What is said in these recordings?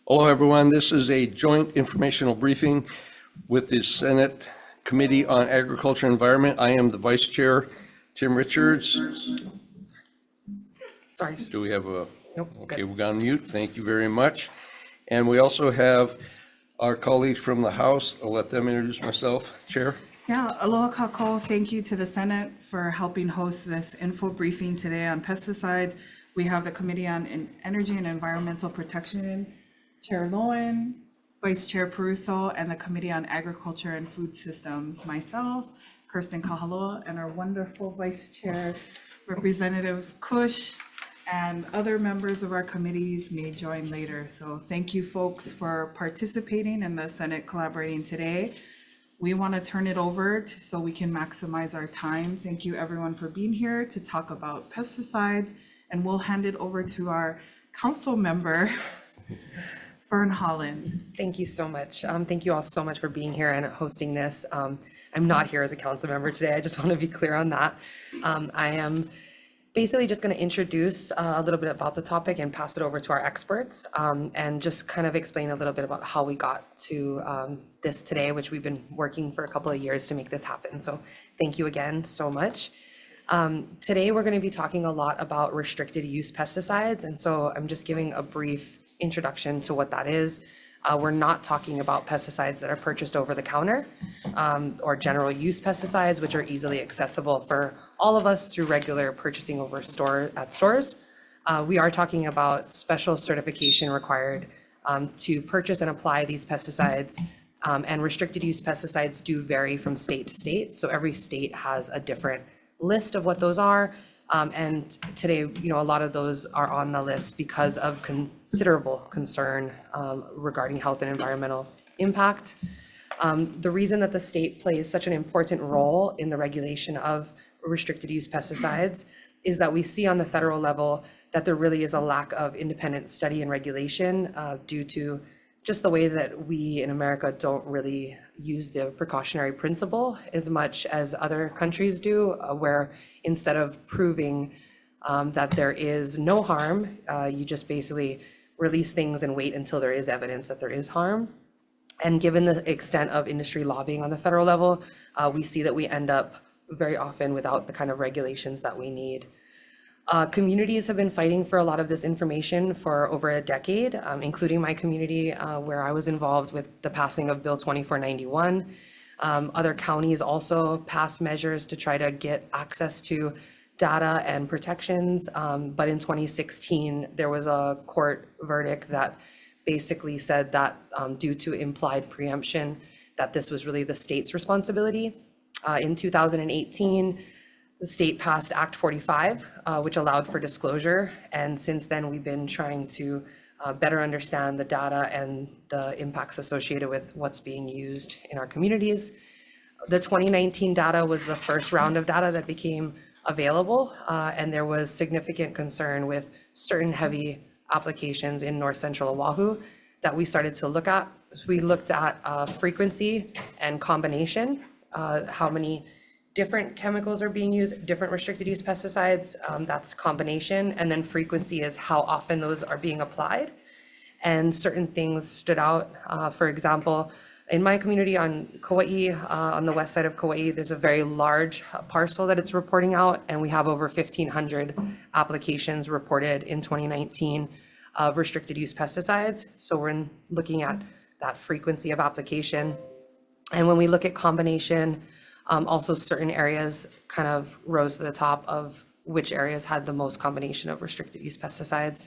Hello, everyone. This is a joint informational briefing with the Senate Committee on Agriculture and Environment. I am the Vice Chair, Tim Richards. Sorry. Do we have a? Nope. Okay, Good. we're on mute. Thank you very much. And we also have our colleagues from the House. I'll let them introduce myself. Chair. Yeah, aloha kako. Thank you to the Senate for helping host this info briefing today on pesticides. We have the Committee on Energy and Environmental Protection, Chair Lowen, Vice Chair Peruso, and the Committee on Agriculture and Food Systems, myself, Kirsten Kahaloa, and our wonderful Vice Chair, Representative Kush, and other members of our committees may join later. So thank you folks for participating in the Senate collaborating today. We want to turn it over so we can maximize our time. Thank you everyone for being here to talk about pesticides, and we'll hand it over to our council member, Fern Holland. Thank you so much. Thank you all so much for being here and hosting this. I'm not here as a council member today. I just want to be clear on that. I am basically just going to introduce a little bit about the topic and pass it over to our experts, and just kind of explain a little bit about how we got to this today, which we've been working for a couple of years to make this happen. So thank you again so much. Today, we're going to be talking a lot about restricted use pesticides. And so I'm just giving a brief introduction to what that is. We're not talking about pesticides that are purchased over the counter, or general use pesticides, which are easily accessible for all of us through regular purchasing at stores. We are talking about special certification required to purchase and apply these pesticides. And restricted use pesticides do vary from state to state. So every state has a different list of what those are. And today, a lot of those are on the list because of considerable concern regarding health and environmental impact. The reason that the state plays such an important role in the regulation of restricted use pesticides is that we see on the federal level that there really is a lack of independent study and regulation due to just the way that we in America don't really use the precautionary principle as much as other countries do, where instead of proving that there is no harm, you just basically release things and wait until there is evidence that there is harm. And given the extent of industry lobbying on the federal level, we see that we end up very often without the kind of regulations that we need. Communities have been fighting for a lot of this information for over a decade, including my community where I was involved with the passing of Bill 2491. Other counties also passed measures to try to get access to data and protections. But in 2016, there was a court verdict that basically said that due to implied preemption, that this was really the state's responsibility. In 2018, the state passed Act 45, which allowed for disclosure. And since then, we've been trying to better understand the data and the impacts associated with what's being used in our communities. The 2019 data was the first round of data that became available, and there was significant concern with certain heavy applications in North Central Oahu that we started to look at. We looked at frequency and combination, how many different chemicals are being used, different restricted use pesticides, that's combination, and then frequency is how often those are being applied. And certain things stood out. For example, in my community on Kauai, on the west side of Kauai, there's a very large parcel that it's reporting out, and we have over 1,500 applications reported in 2019 of restricted use pesticides. So we're looking at that frequency of application. And when we look at combination, also certain areas kind of rose to the top of which areas had the most combination of restricted use pesticides.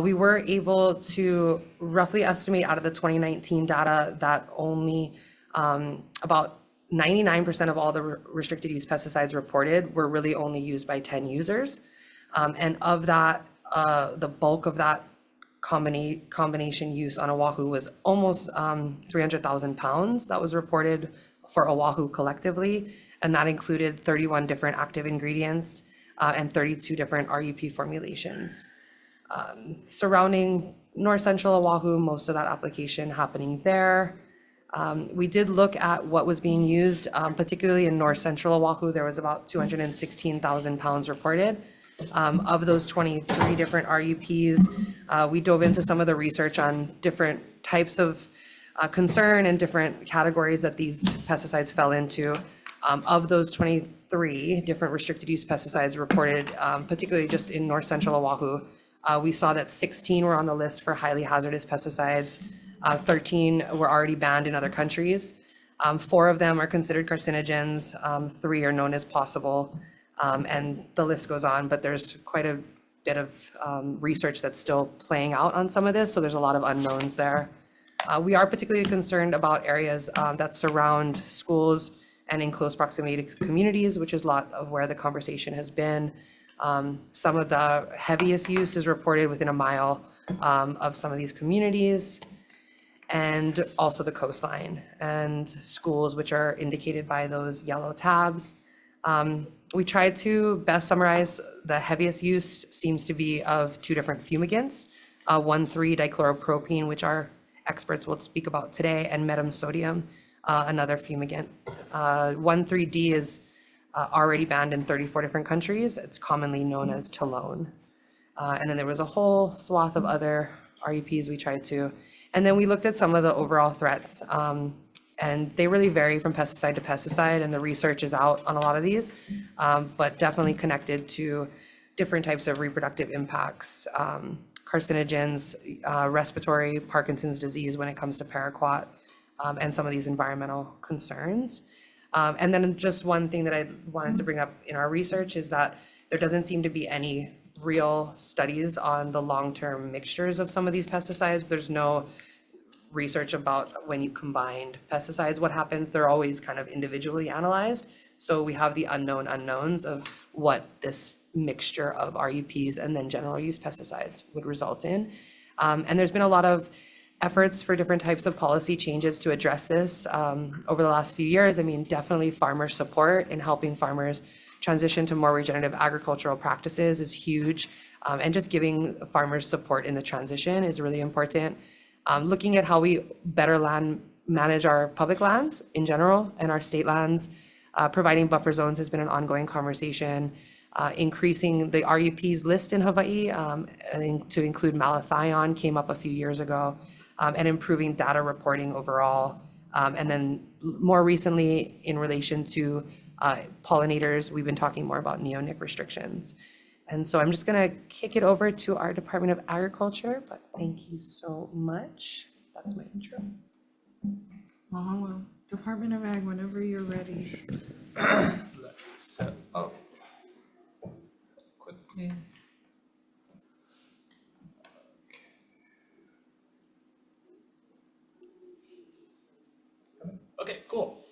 We were able to roughly estimate out of the 2019 data that only about 99% of all the restricted use pesticides reported were really only used by 10 users. And of that, the bulk of that combination use on Oahu was almost 300,000 pounds that was reported for Oahu collectively, and that included 31 different active ingredients and 32 different RUP formulations. Surrounding North Central Oahu, most of that application happening there. We did look at what was being used, particularly in North Central Oahu. There was about 216,000 pounds reported. Of those 23 different RUPs, we dove into some of the research on different types of concern and different categories that these pesticides fell into. Of those 23 different restricted use pesticides reported, particularly just in north central Oahu, we saw that 16 were on the list for highly hazardous pesticides. 13 were already banned in other countries. 4 of them are considered carcinogens. 3 are known as possible. And the list goes on, but there's quite a bit of research that's still playing out on some of this, so there's a lot of unknowns there. We are particularly concerned about areas that surround schools and in close proximity to communities, which is a lot of where the conversation has been. Some of the heaviest use is reported within a mile of some of these communities, and also the coastline and schools, which are indicated by those yellow tabs. We tried to best summarize the heaviest use seems to be of 2 different fumigants, 1,3-dichloropropene, which our experts will speak about today, and metam sodium, another fumigant. 1,3-D is already banned in 34 different countries. It's commonly known as Talone. And then there was a whole swath of other RUPs we tried to. And then we looked at some of the overall threats, and they really vary from pesticide to pesticide, and the research is out on a lot of these, but definitely connected to different types of reproductive impacts, carcinogens, respiratory, Parkinson's disease when it comes to paraquat, and some of these environmental concerns. And then just one thing that I wanted to bring up in our research is that there doesn't seem to be any real studies on the long-term mixtures of some of these pesticides. There's no research about when you combined pesticides, what happens. They're always kind of individually analyzed. So we have the unknown unknowns of what this mixture of RUPs and then general use pesticides would result in. And there's been a lot of efforts for different types of policy changes to address this over the last few years. I mean, definitely farmer support in helping farmers transition to more regenerative agricultural practices is huge. And just giving farmers support in the transition is really important. Looking at how we better land manage our public lands in general and our state lands, providing buffer zones has been an ongoing conversation. Increasing the RUPs list in Hawaii to include malathion came up a few years ago, and improving data reporting overall. And then more recently, in relation to pollinators, we've been talking more about neonic restrictions. And so I'm just going to kick it over to our Department of Agriculture, but thank you so much. That's my intro. Mahalo. Department of Ag, whenever you're ready. Let me set up quickly. Okay, cool.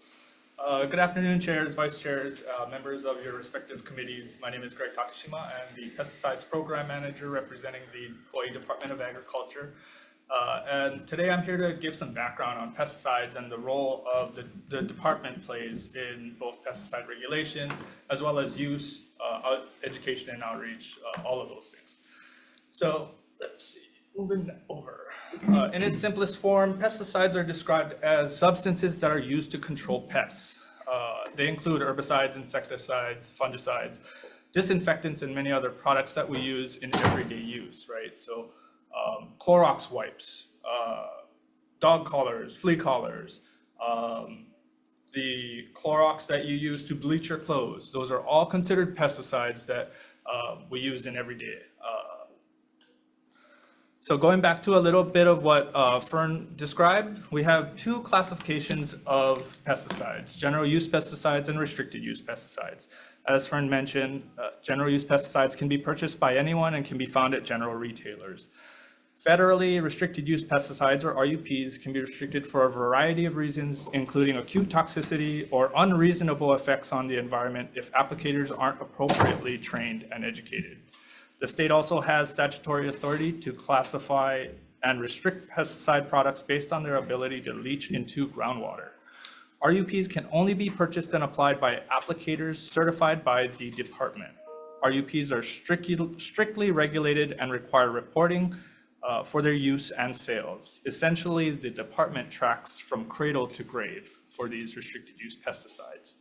Good afternoon, chairs, vice chairs, members of your respective committees. My name is Greg Takashima. I'm the Pesticides Program Manager representing the Hawaii Department of Agriculture. And today I'm here to give some background on pesticides and the role of the department plays in both pesticide regulation, as well as use, education and outreach, all of those things. So let's see, moving over. In its simplest form, pesticides are described as substances that are used to control pests. They include herbicides, insecticides, fungicides, disinfectants, and many other products that we use in everyday use, right? So Clorox wipes, dog collars, flea collars, the Clorox that you use to bleach your clothes. Those are all considered pesticides that we use in everyday. So going back to a little bit of what Fern described, we have 2 classifications of pesticides, general use pesticides and restricted use pesticides. As Fern mentioned, general use pesticides can be purchased by anyone and can be found at general retailers. Federally restricted use pesticides, or RUPs, can be restricted for a variety of reasons, including acute toxicity or unreasonable effects on the environment if applicators aren't appropriately trained and educated. The state also has statutory authority to classify and restrict pesticide products based on their ability to leach into groundwater. RUPs can only be purchased and applied by applicators certified by the department. RUPs are strictly regulated and require reporting for their use and sales. Essentially, the department tracks from cradle to grave for these restricted use pesticides.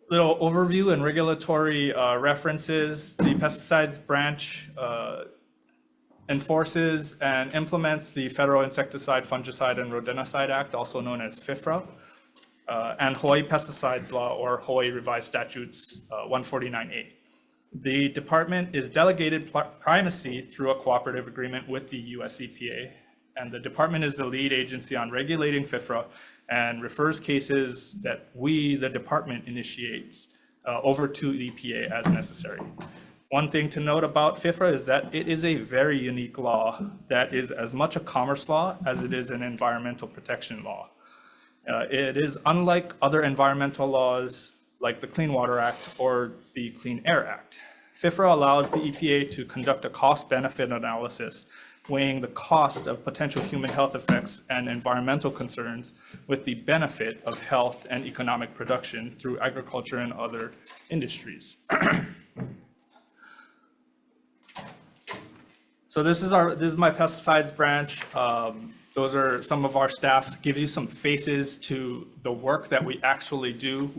Little overview and regulatory references. The pesticides branch enforces and implements the Federal Insecticide, Fungicide, and Rodenticide Act, also known as FIFRA, and Hawaii Pesticides Law, or Hawaii Revised Statutes 149A. The department is delegated primacy through a cooperative agreement with the US EPA, and the department is the lead agency on regulating FIFRA and refers cases that we, the department, initiates over to the EPA as necessary. One thing to note about FIFRA is that it is a very unique law that is as much a commerce law as it is an environmental protection law. It is unlike other environmental laws like the Clean Water Act or the Clean Air Act. FIFRA allows the EPA to conduct a cost-benefit analysis, weighing the cost of potential human health effects and environmental concerns with the benefit of health and economic production through agriculture and other industries. So this is my pesticides branch. Those are some of our staffs. Give you some faces to the work that we actually do.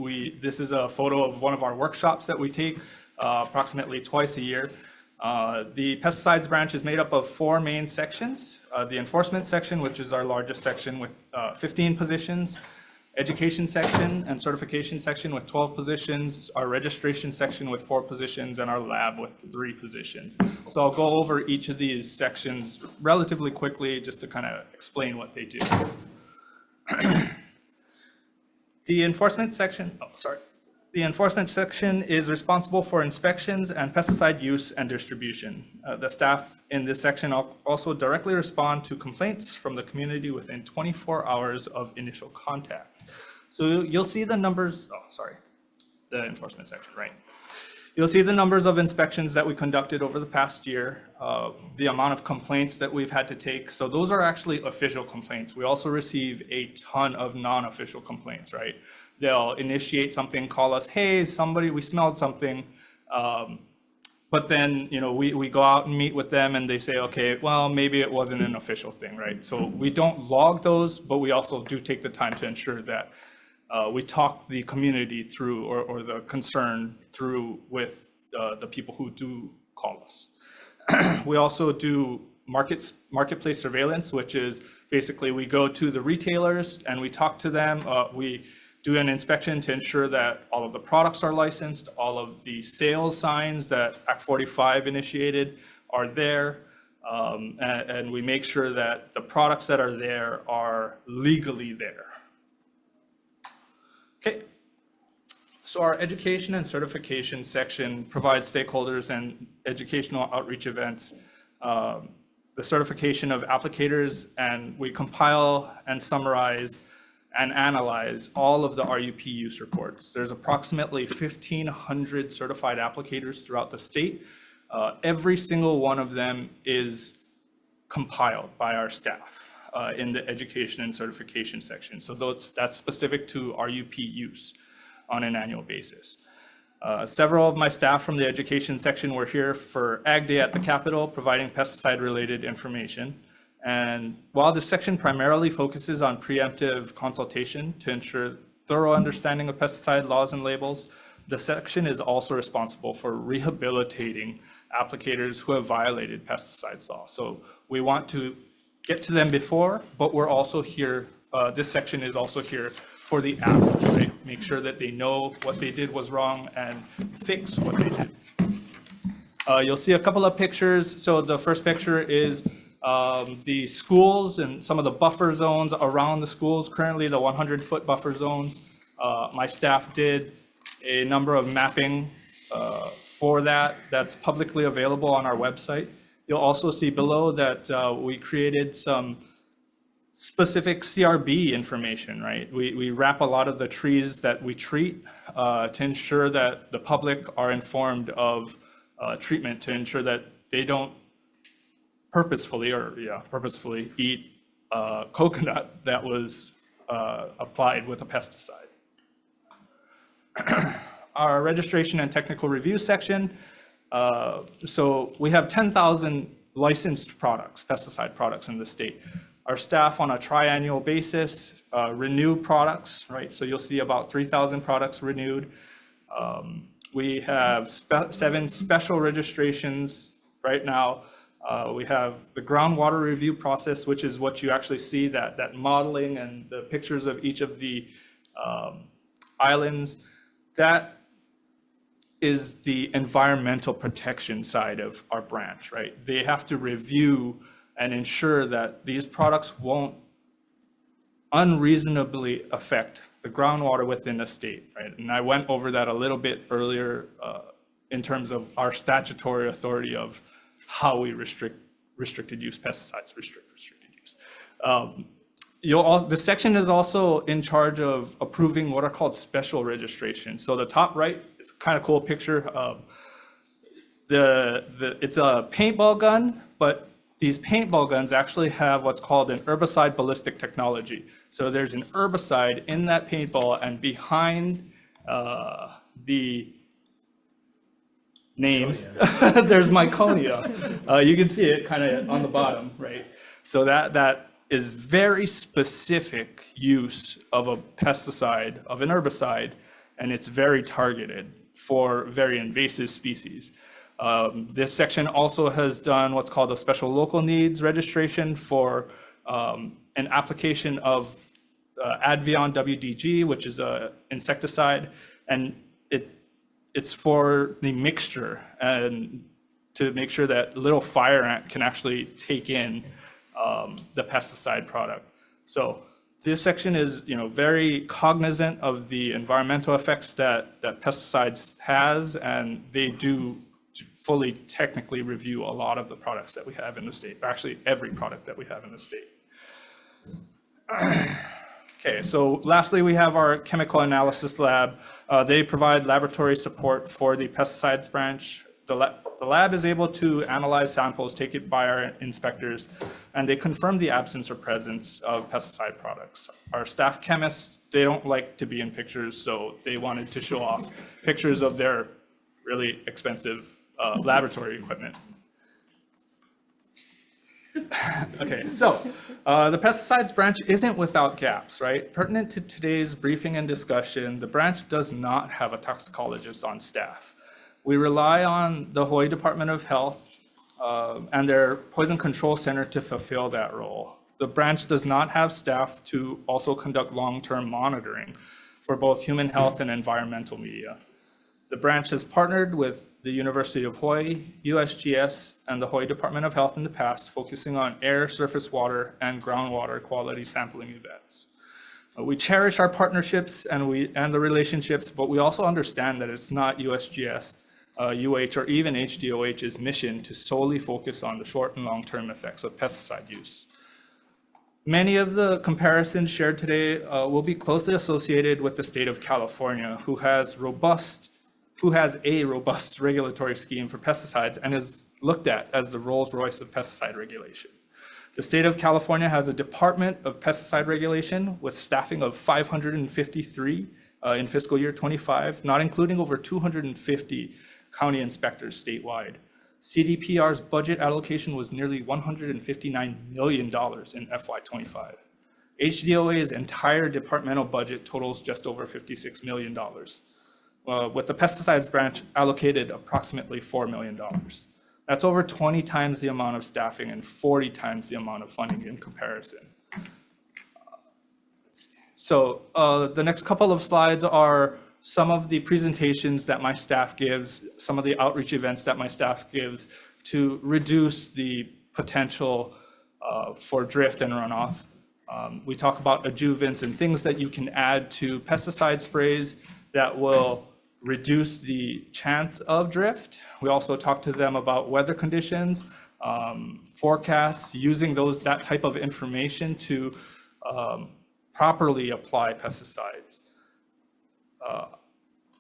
This is a photo of one of our workshops that we take approximately twice a year. The pesticides branch is made up of 4 main sections. The enforcement section, which is our largest section with 15 positions, education section and certification section with 12 positions, our registration section with 4 positions, and our lab with 3 positions. So I'll go over each of these sections relatively quickly just to kind of explain what they do. The enforcement section, The enforcement section is responsible for inspections and pesticide use and distribution. The staff in this section also directly respond to complaints from the community within 24 hours of initial contact. So you'll see the numbers, the enforcement section, right? You'll see the numbers of inspections that we conducted over the past year, the amount of complaints that we've had to take. So those are actually official complaints. We also receive a ton of non-official complaints, right? They'll initiate something, call us, hey, we smelled something. But then, we go out and meet with them and they say, okay, well, maybe it wasn't an official thing, right? So we don't log those, but we also do take the time to ensure that we talk the community through or the concern through with the people who do call us. We also do marketplace surveillance, which is basically we go to the retailers and we talk to them. We do an inspection to ensure that all of the products are licensed, all of the sales signs that Act 45 initiated are there, and we make sure that the products that are there are legally there. Okay, so our education and certification section provides stakeholders and educational outreach events, the certification of applicators, and we compile and summarize and analyze all of the RUP use reports. There's approximately 1,500 certified applicators throughout the state. Every single one of them is compiled by our staff in the education and certification section. So that's specific to RUP use on an annual basis. Several of my staff from the education section were here for Ag Day at the Capitol, providing pesticide-related information. And while this section primarily focuses on preemptive consultation to ensure thorough understanding of pesticide laws and labels, the section is also responsible for rehabilitating applicators who have violated pesticides law. So we want to get to them before, but we're also here, this section is also here for the after, right? Make sure that they know what they did was wrong and fix what they did. You'll see a couple of pictures. So the first picture is the schools and some of the buffer zones around the schools, currently the 100-foot buffer zones. My staff did a number of mapping for that's publicly available on our website. You'll also see below that we created some specific CRB information, right? We wrap a lot of the trees that we treat to ensure that the public are informed of treatment, to ensure that they don't purposefully eat coconut that was applied with a pesticide. Our registration and technical review section. So we have 10,000 licensed products, pesticide products in the state. Our staff on a triannual basis renew products, right? So you'll see about 3,000 products renewed. We have 7 special registrations right now. We have the groundwater review process, which is what you actually see, that modeling and the pictures of each of the islands. That is the environmental protection side of our branch, right? They have to review and ensure that these products won't unreasonably affect the groundwater within the state, right? And I went over that a little bit earlier in terms of our statutory authority of how we restricted use pesticides, restricted use. The section is also in charge of approving what are called special registrations. So the top right is kind of cool picture of it's a paintball gun, but these paintball guns actually have what's called an herbicide ballistic technology. So there's an herbicide in that paintball, and behind the names, there's Myconia. You can see it kind of on the bottom, right? So that is very specific use of a pesticide, of an herbicide, and it's very targeted for very invasive species. This section also has done what's called a special local needs registration for an application of Advion WDG, which is an insecticide, and it's for the mixture and to make sure that little fire ant can actually take in the pesticide product. So this section is, very cognizant of the environmental effects that pesticides has, and they do fully technically review a lot of the products that we have in the state, actually every product that we have in the state. Okay, so lastly, we have our chemical analysis lab. They provide laboratory support for the pesticides branch. The lab is able to analyze samples taken by our inspectors, and they confirm the absence or presence of pesticide products. Our staff chemists, they don't like to be in pictures, so they wanted to show off pictures of their really expensive laboratory equipment. Okay, so the pesticides branch isn't without gaps, right? Pertinent to today's briefing and discussion, the branch does not have a toxicologist on staff. We rely on the Hawaii Department of Health and their Poison Control Center to fulfill that role. The branch does not have staff to also conduct long-term monitoring for both human health and environmental media. The branch has partnered with the University of Hawaii, USGS, and the Hawaii Department of Health in the past, focusing on air, surface water, and groundwater quality sampling events. We cherish our partnerships and the relationships, but we also understand that it's not USGS, UH, or even HDOH's mission to solely focus on the short and long-term effects of pesticide use. Many of the comparisons shared today will be closely associated with the state of California, who has a robust regulatory scheme for pesticides and is looked at as the Rolls-Royce of pesticide regulation. The state of California has a Department of Pesticide Regulation with staffing of 553 in fiscal year 25, not including over 250 county inspectors statewide. CDPR's budget allocation was nearly $159 million in FY25. HDOA's entire departmental budget totals just over $56 million. With the pesticides branch allocated approximately $4 million. That's over 20 times the amount of staffing and 40 times the amount of funding in comparison. So the next couple of slides are some of the presentations that my staff gives, some of the outreach events that my staff gives to reduce the potential for drift and runoff. We talk about adjuvants and things that you can add to pesticide sprays that will reduce the chance of drift. We also talk to them about weather conditions, forecasts, using that type of information to properly apply pesticides.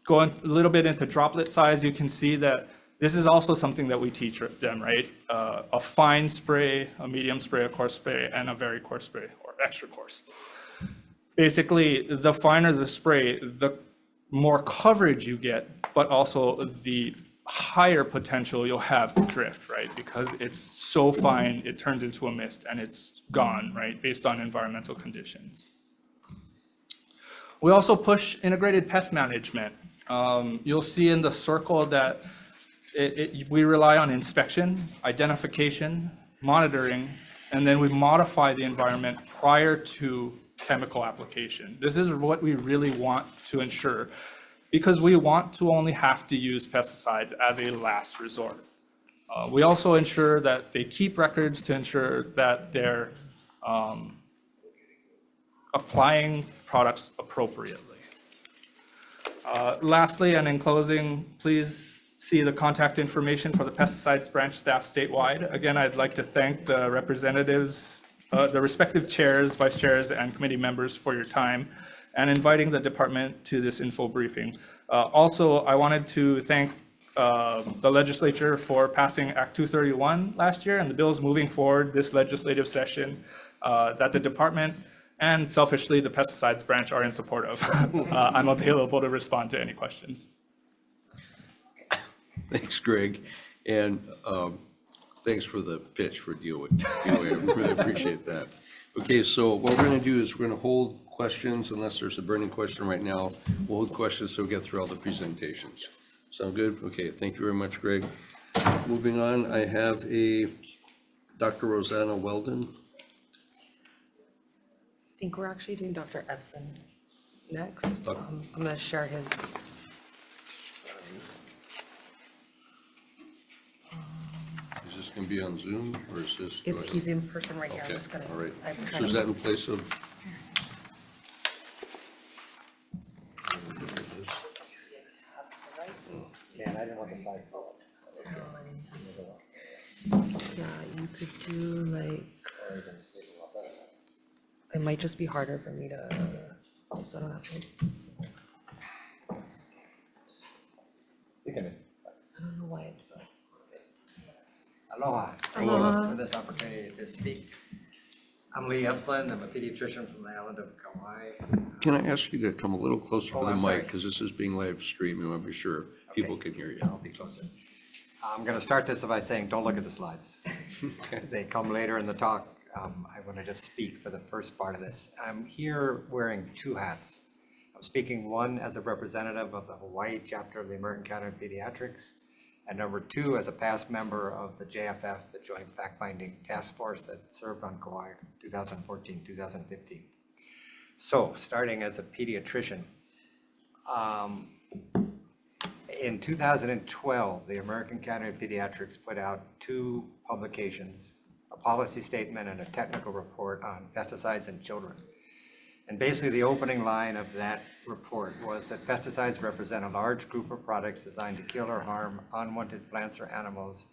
Going a little bit into droplet size, you can see that this is also something that we teach them, right? A fine spray, a medium spray, a coarse spray, and a very coarse spray, or extra coarse. Basically, the finer the spray, the more coverage you get, but also the higher potential you'll have to drift, right? Because it's so fine, it turns into a mist and it's gone, right? Based on environmental conditions. We also push integrated pest management. You'll see in the circle that we rely on inspection, identification, monitoring, and then we modify the environment prior to chemical application. This is what we really want to ensure, because we want to only have to use pesticides as a last resort. We also ensure that they keep records to ensure that they're applying products appropriately. Lastly, and in closing, please see the contact information for the pesticides branch staff statewide. Again, I'd like to thank the representatives, the respective chairs, vice chairs, and committee members for your time and inviting the department to this info briefing. Also, I wanted to thank the legislature for passing Act 231 last year and the bills moving forward this legislative session that the department and selfishly the pesticides branch are in support of. I'm available to respond to any questions. Thanks, Greg. And thanks for the pitch for DOE. I really appreciate that. Okay, so what we're going to do is we're going to hold questions unless there's a burning question right now. We'll hold questions so we get through all the presentations. Sound good? Okay, thank you very much, Greg. Moving on, I have Dr. Rosanna Weldon. I think we're actually doing Dr. Epson next. I'm going to share his. Is this going to be on Zoom or is this? He's in person right here. I'm Okay, just going to. all right. So is that in place of? Yeah, and I didn't want the slide forward. Yeah, you could do like. It might just be harder for me to. Also, I don't have to. You can. I don't know why it's not. Aloha. Thank you for this opportunity to speak. I'm Lee Epson. I'm a pediatrician from the island of Kauai. Can I ask you to come a little closer to the I'm sorry. mic because this is being live streamed. We want to be sure people can hear you. I'll be closer. I'm going to start this by saying, don't look at the slides. They come later in the talk. I want to just speak for the first part of this. I'm here wearing two hats. I'm speaking one as a representative of the Hawaii chapter of the American Academy of Pediatrics, and number two as a past member of the JFF, the Joint Fact-Finding Task Force that served on Kauai 2014-2015. So, starting as a pediatrician, in 2012, the American Academy of Pediatrics put out two publications, a policy statement and a technical report on pesticides in children. And basically the opening line of that report was that pesticides represent a large group of products designed to kill or harm unwanted plants or animals,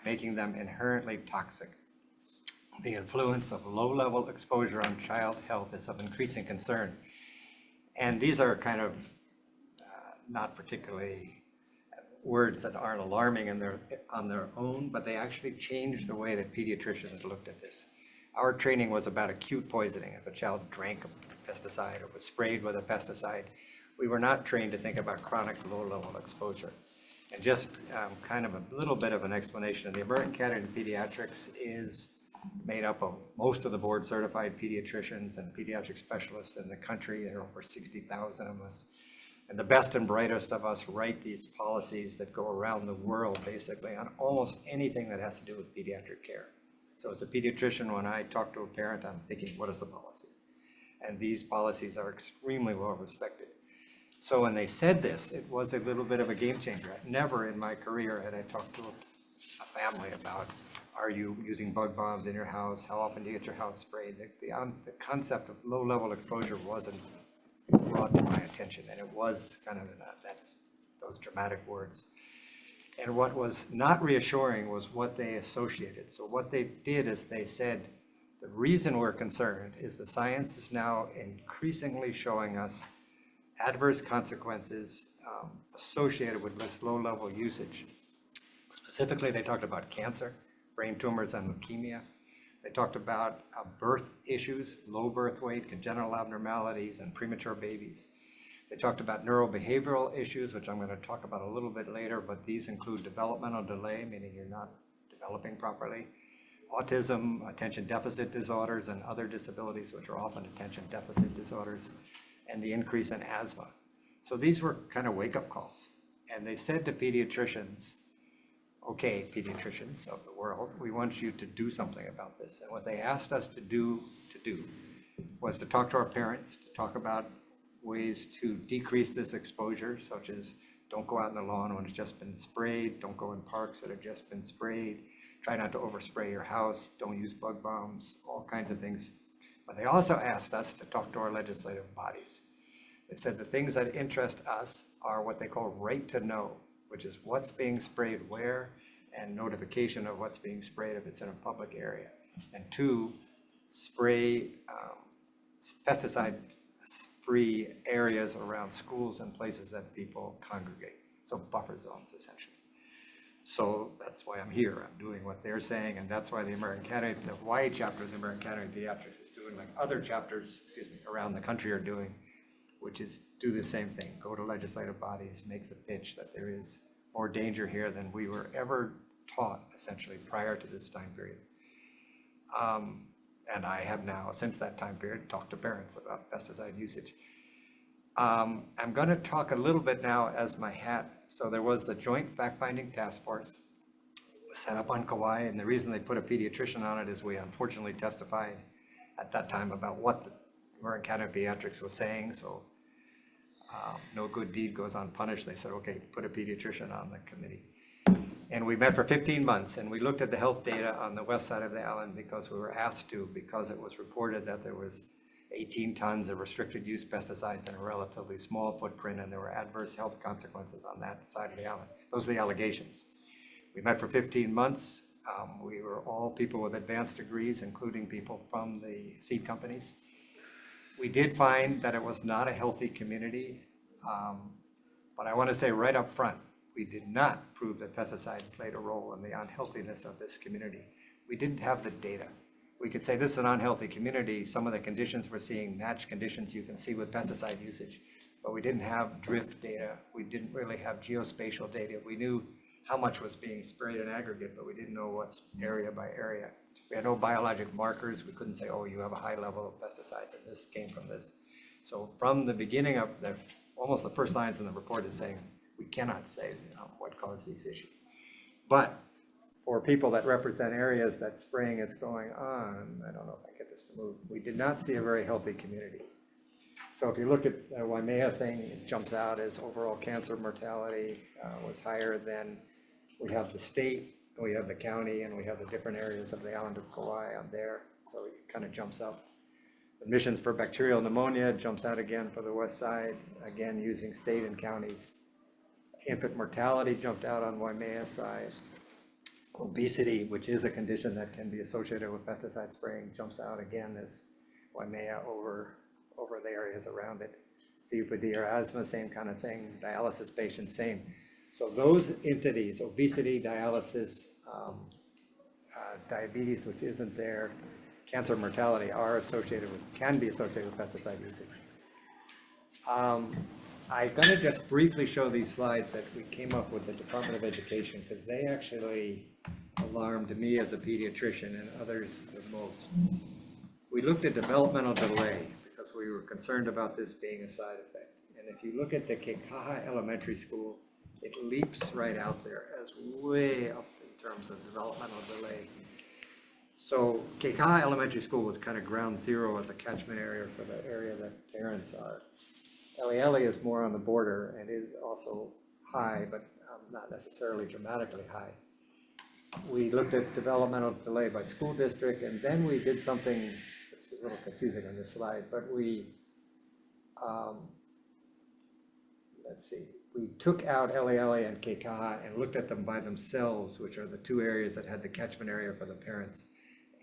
making them inherently toxic. The influence of low-level exposure on child health is of increasing concern. And these are kind of not particularly words that aren't alarming on their own, but they actually changed the way that pediatricians looked at this. Our training was about acute poisoning. If a child drank a pesticide or was sprayed with a pesticide, we were not trained to think about chronic low-level exposure. And just kind of a little bit of an explanation, the American Academy of Pediatrics is made up of most of the board-certified pediatricians and pediatric specialists in the country. There are over 60,000 of us. And the best and brightest of us write these policies that go around the world, basically, on almost anything that has to do with pediatric care. So as a pediatrician, when I talk to a parent, I'm thinking, what is the policy? And these policies are extremely well respected. So when they said this, it was a little bit of a game changer. Never in my career had I talked to a family about, are you using bug bombs in your house? How often do you get your house sprayed? The concept of low-level exposure wasn't brought to my attention, and it was kind of those dramatic words. And what was not reassuring was what they associated. So what they did is they said, the reason we're concerned is the science is now increasingly showing us adverse consequences associated with this low-level usage. Specifically, they talked about cancer, brain tumors, and leukemia. They talked about birth issues, low birth weight, congenital abnormalities, and premature babies. They talked about neurobehavioral issues, which I'm going to talk about a little bit later, but these include developmental delay, meaning you're not developing properly, autism, attention deficit disorders, and other disabilities, which are often attention deficit disorders, and the increase in asthma. So these were kind of wake-up calls. And they said to pediatricians, okay, pediatricians of the world, we want you to do something about this. And what they asked us to do was to talk to our parents, to talk about ways to decrease this exposure, such as don't go out in the lawn when it's just been sprayed, don't go in parks that have just been sprayed, try not to overspray your house, don't use bug bombs, all kinds of things. But they also asked us to talk to our legislative bodies. They said the things that interest us are what they call right to know, which is what's being sprayed where and notification of what's being sprayed if it's in a public area. And two, spray pesticide-free areas around schools and places that people congregate. So buffer zones, essentially. So that's why I'm here. I'm doing what they're saying, and that's why the American Academy, the Hawaii chapter of the American Academy of Pediatrics is doing like other chapters, around the country are doing, which is do the same thing. Go to legislative bodies, make the pitch that there is more danger here than we were ever taught, essentially, prior to this time period. And I have now, since that time period, talked to parents about pesticide usage. I'm going to talk a little bit now as my hat. So there was the Joint Fact-Finding Task Force. It was set up on Kauai, and the reason they put a pediatrician on it is we unfortunately testified at that time about what the American Academy of Pediatrics was saying. So no good deed goes unpunished. They said, okay, put a pediatrician on the committee. And we met for 15 months, and we looked at the health data on the west side of the island because we were asked to, because it was reported that there was 18 tons of restricted use pesticides in a relatively small footprint, and there were adverse health consequences on that side of the island. Those are the allegations. We met for 15 months. We were all people with advanced degrees, including people from the seed companies. We did find that it was not a healthy community, but I want to say right up front, we did not prove that pesticide played a role in the unhealthiness of this community. We didn't have the data. We could say this is an unhealthy community. Some of the conditions we're seeing match conditions you can see with pesticide usage, but we didn't have drift data. We didn't really have geospatial data. We knew how much was being sprayed in aggregate, but we didn't know what's area by area. We had no biologic markers. We couldn't say, oh, you have a high level of pesticides and this came from this. So from the beginning of almost the first lines in the report is saying, we cannot say what caused these issues. But for people that represent areas that spraying is going on, I don't know if I get this to move, we did not see a very healthy community. So if you look at the Waimea thing, it jumps out as overall cancer mortality was higher than we have the state, we have the county, and we have the different areas of the island of Kauai on there. So it kind of jumps up. Admissions for bacterial pneumonia jumps out again for the west side, again using state and county. Infant mortality jumped out on Waimea side. Obesity, which is a condition that can be associated with pesticide spraying, jumps out again as Waimea over the areas around it. COPD or asthma, same kind of thing. Dialysis patients, same. So those entities, obesity, dialysis, diabetes, which isn't there, cancer mortality are associated with, can be associated with pesticide usage. I'm going to just briefly show these slides that we came up with the Department of Education because they actually alarmed me as a pediatrician and others the most. We looked at developmental delay because we were concerned about this being a side effect. And if you look at the Kekaha Elementary School, it leaps right out there as way up in terms of developmental delay. So Kekaha Elementary School was kind of ground zero as a catchment area for the area that parents are. Elieli is more on the border and is also high, but not necessarily dramatically high. We looked at developmental delay by school district, and then we did something that's a little confusing on this slide, but we, let's see, we took out Elieli and Kekaha and looked at them by themselves, which are the two areas that had the catchment area for the parents.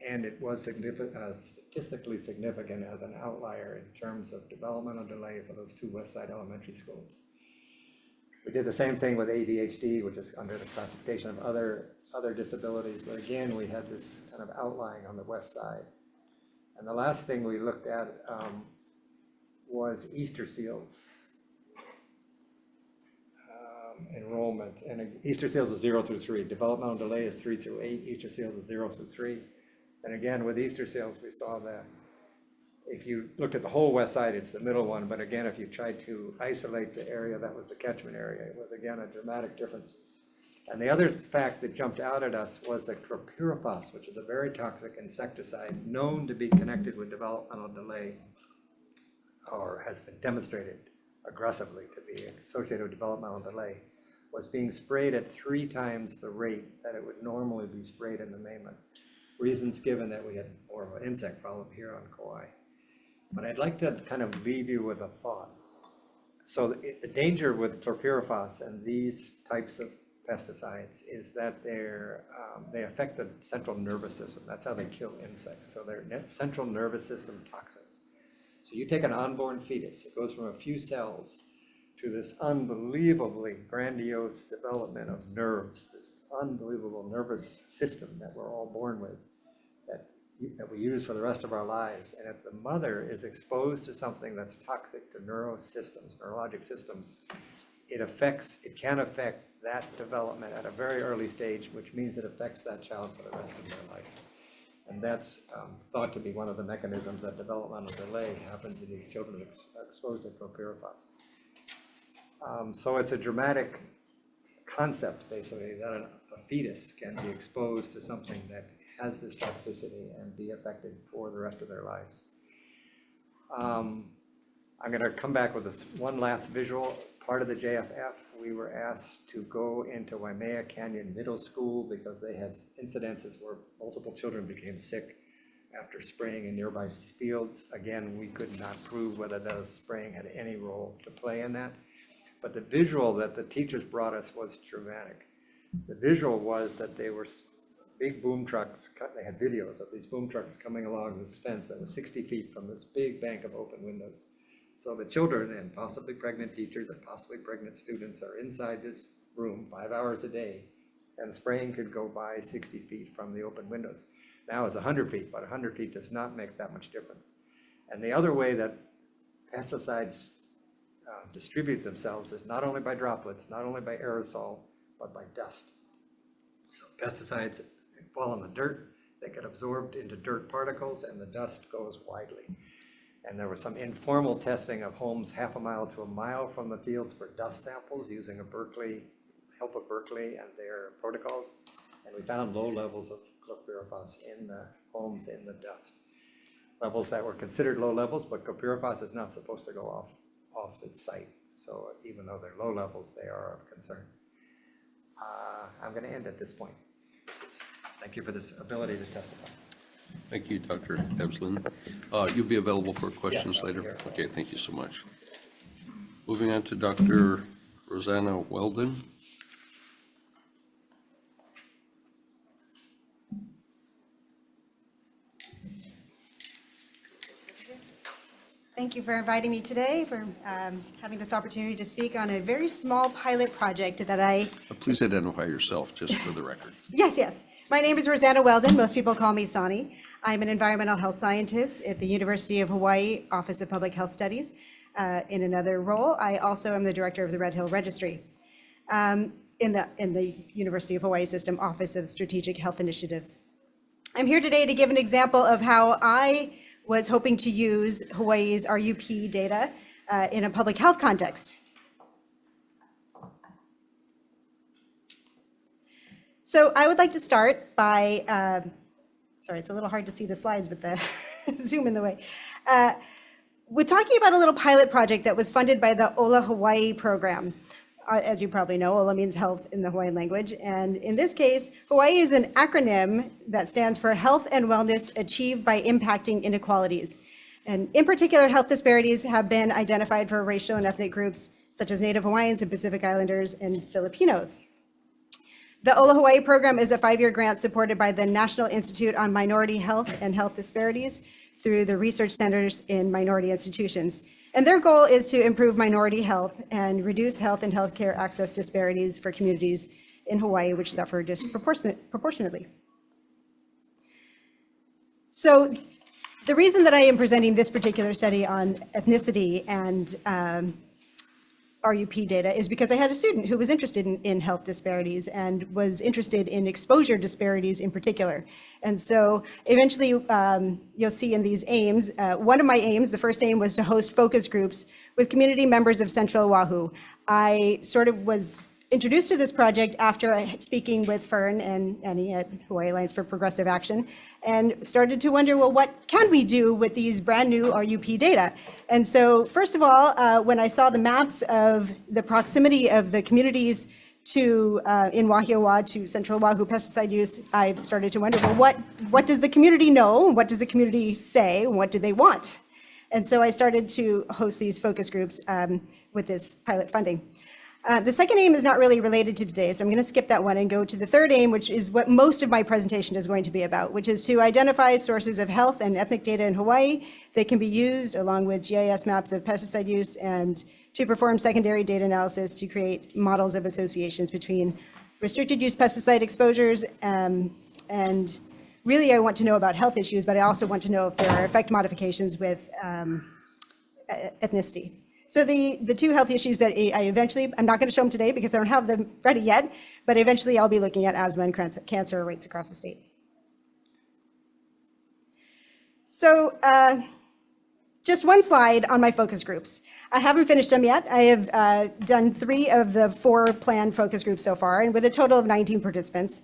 And it was statistically significant as an outlier in terms of developmental delay for those two West Side elementary schools. We did the same thing with ADHD, which is under the classification of other disabilities, but again, we had this kind of outlying on the West Side. And the last thing we looked at was Easter seals enrollment. And Easter seals is 0 through 3. Developmental delay is 3 through 8. Easter seals is 0 through 3. And again, with Easter seals, we saw that if you looked at the whole west side, it's the middle one, but again, if you tried to isolate the area that was the catchment area, it was again a dramatic difference. And the other fact that jumped out at us was that chlorpyrifos, which is a very toxic insecticide known to be connected with developmental delay, or has been demonstrated aggressively to be associated with developmental delay, was being sprayed at 3 times the rate that it would normally be sprayed in the mainland. Reasons given that we had more of an insect problem here on Kauai. But I'd like to kind of leave you with a thought. So the danger with chlorpyrifos and these types of pesticides is that they affect the central nervous system. That's how they kill insects. So they're central nervous system toxins. So you take an unborn fetus, it goes from a few cells to this unbelievably grandiose development of nerves, this unbelievable nervous system that we're all born with, that we use for the rest of our lives. And if the mother is exposed to something that's toxic to neurologic systems, it can affect that development at a very early stage, which means it affects that child for the rest of their life. And that's thought to be one of the mechanisms that developmental delay happens in these children exposed to chlorpyrifos. So it's a dramatic concept, basically, that a fetus can be exposed to something that has this toxicity and be affected for the rest of their lives. I'm going to come back with one last visual. Part of the JFF, we were asked to go into Waimea Canyon Middle School because they had incidences where multiple children became sick after spraying in nearby fields. Again, we could not prove whether the spraying had any role to play in that. But the visual that the teachers brought us was dramatic. The visual was that they were big boom trucks. They had videos of these boom trucks coming along this fence that was 60 feet from this big bank of open windows. So the children and possibly pregnant teachers and possibly pregnant students are inside this room 5 hours a day, and spraying could go by 60 feet from the open windows. Now it's 100 feet, but 100 feet does not make that much difference. And the other way that pesticides distribute themselves is not only by droplets, not only by aerosol, but by dust. So pesticides fall in the dirt, they get absorbed into dirt particles, and the dust goes widely. And there was some informal testing of homes half a mile to a mile from the fields for dust samples using help of Berkeley and their protocols. And we found low levels of chlorpyrifos in the homes in the dust. Levels that were considered low levels, but chlorpyrifos is not supposed to go off its site. So even though they're low levels, they are of concern. I'm going to end at this point. Thank you for this ability to testify. Thank you, Dr. Ebslin. You'll be available for questions Yes, I'll be later? here. Okay, thank you so much. Moving on to Dr. Rosanna Weldon. Thank you for inviting me today, for having this opportunity to speak on a very small pilot project that Please identify yourself, just for the record. Yes. My name is Rosanna Weldon. Most people call me Sani. I'm an environmental health scientist at the University of Hawaii Office of Public Health Studies. In another role, I also am the director of the Red Hill Registry in the University of Hawaii System Office of Strategic Health Initiatives. I'm here today to give an example of how I was hoping to use Hawaii's RUP data in a public health context. So I would like to start by, sorry, it's a little hard to see the slides with the Zoom in the way. We're talking about a little pilot project that was funded by the Ola Hawaii program. As you probably know, Ola means health in the Hawaiian language. And in this case, Hawaii is an acronym that stands for Health and Wellness Achieved by Impacting Inequalities. And in particular, health disparities have been identified for racial and ethnic groups such as Native Hawaiians and Pacific Islanders and Filipinos. The Ola Hawaii program is a 5-year grant supported by the National Institute on Minority Health and Health Disparities through the research centers in minority institutions. And their goal is to improve minority health and reduce health and healthcare access disparities for communities in Hawaii which suffer disproportionately. So the reason that I am presenting this particular study on ethnicity and RUP data is because I had a student who was interested in health disparities and was interested in exposure disparities in particular. And so eventually you'll see in these aims, one of my aims, the first aim was to host focus groups with community members of Central Oahu. I sort of was introduced to this project after speaking with Fern and Annie at Hawaii Alliance for Progressive Action, and started to wonder, well, what can we do with these brand new RUP data? And so first of all, when I saw the maps of the proximity of the communities to in Wahiawa to Central Oahu pesticide use, I started to wonder, well, what does the community know? What does the community say? What do they want? And so I started to host these focus groups with this pilot funding. The second aim is not really related to today, so I'm going to skip that one and go to the third aim, which is what most of my presentation is going to be about, which is to identify sources of health and ethnic data in Hawaii that can be used along with GIS maps of pesticide use, and to perform secondary data analysis to create models of associations between restricted use pesticide exposures and really I want to know about health issues, but I also want to know if there are effect modifications with ethnicity. So the two health issues that I eventually, I'm not going to show them today because I don't have them ready yet, but eventually I'll be looking at asthma and cancer rates across the state. So just one slide on my focus groups. I haven't finished them yet. I have done 3 of the 4 planned focus groups so far, and with a total of 19 participants.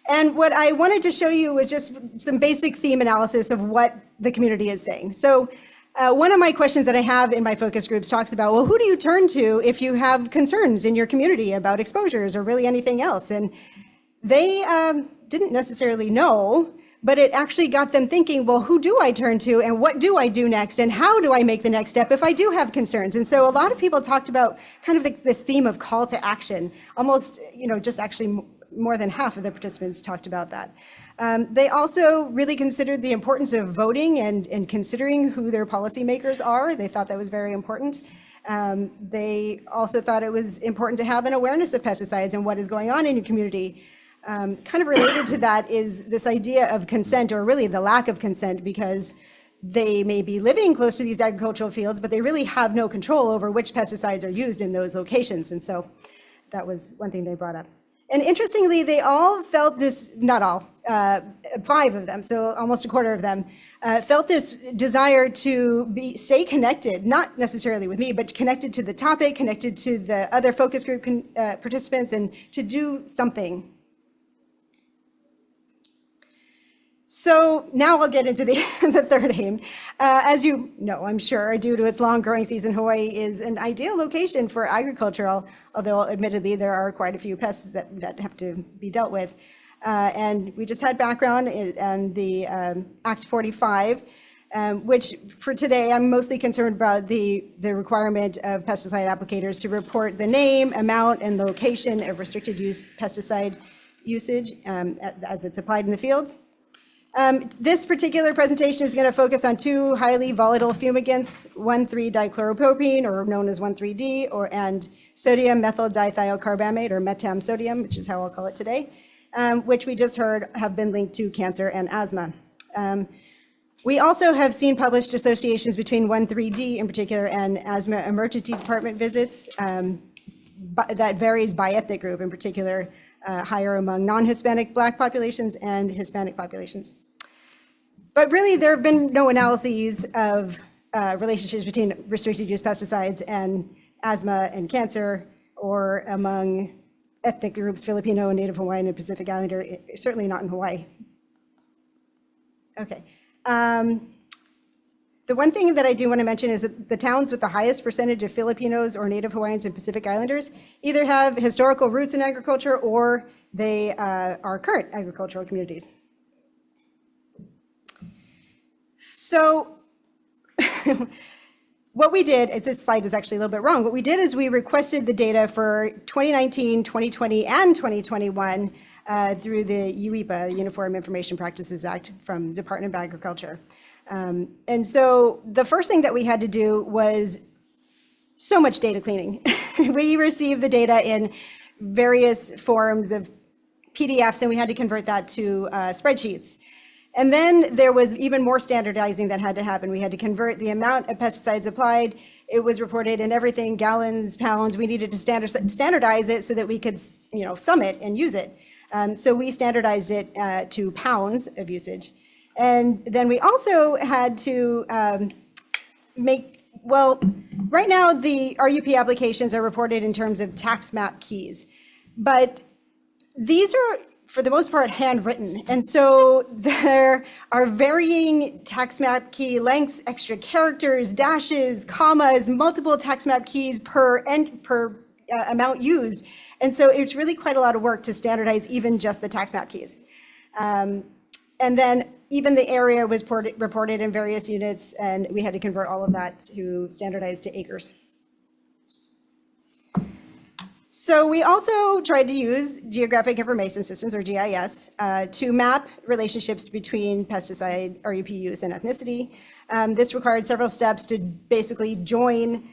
And what I wanted to show you was just some basic theme analysis of what the community is saying. So one of my questions that I have in my focus groups talks about, well, who do you turn to if you have concerns in your community about exposures or really anything else? And they didn't necessarily know, but it actually got them thinking, well, who do I turn to and what do I do next and how do I make the next step if I do have concerns? And so a lot of people talked about kind of this theme of call to action, almost, just actually more than half of the participants talked about that. They also really considered the importance of voting and considering who their policymakers are. They thought that was very important. They also thought it was important to have an awareness of pesticides and what is going on in your community. Kind of related to that is this idea of consent, or really the lack of consent, because they may be living close to these agricultural fields, but they really have no control over which pesticides are used in those locations. And so that was one thing they brought up. And interestingly, they all felt this, not all, 5 of them, so almost a quarter of them, felt this desire to stay connected, not necessarily with me, but connected to the topic, connected to the other focus group participants, and to do something. So now I'll get into the third aim. As you know, I'm sure, due to its long growing season, Hawaii is an ideal location for agricultural, although admittedly there are quite a few pests that have to be dealt with. And we just had background on the Act 45, which for today, I'm mostly concerned about the requirement of pesticide applicators to report the name, amount, and location of restricted use pesticide usage as it's applied in the fields. This particular presentation is going to focus on 2 highly volatile fumigants, 1,3-dichloropropene, or known as 1,3-D, and sodium methyl dithiocarbamate, or metam sodium, which is how I'll call it today, which we just heard have been linked to cancer and asthma. We also have seen published associations between 1,3-D in particular and asthma emergency department visits that varies by ethnic group, in particular higher among non-Hispanic Black populations and Hispanic populations. But really, there have been no analyses of relationships between restricted use pesticides and asthma and cancer, or among ethnic groups, Filipino, Native Hawaiian, and Pacific Islander, certainly not in Hawaii. Okay. The one thing that I do want to mention is that the towns with the highest percentage of Filipinos or Native Hawaiians and Pacific Islanders either have historical roots in agriculture or they are current agricultural communities. So what we did, this slide is actually a little bit wrong. What we did is we requested the data for 2019, 2020, and 2021 through the UEEP-A, Uniform Information Practices Act from the Department of Agriculture. And so the first thing that we had to do was so much data cleaning. We received the data in various forms of PDFs, and we had to convert that to spreadsheets. And then there was even more standardizing that had to happen. We had to convert the amount of pesticides applied it was reported in everything, gallons, pounds. We needed to standardize it so that we could, sum it and use it. So we standardized it to pounds of usage. And then we also had to right now the RUP applications are reported in terms of tax map keys, but these are, for the most part, handwritten. And so there are varying tax map key lengths, extra characters, dashes, commas, multiple tax map keys per amount used. And so it's really quite a lot of work to standardize even just the tax map keys. And then even the area was reported in various units, and we had to convert all of that to standardized to acres. So we also tried to use geographic information systems, or GIS, to map relationships between pesticide RUP use and ethnicity. This required several steps to basically join.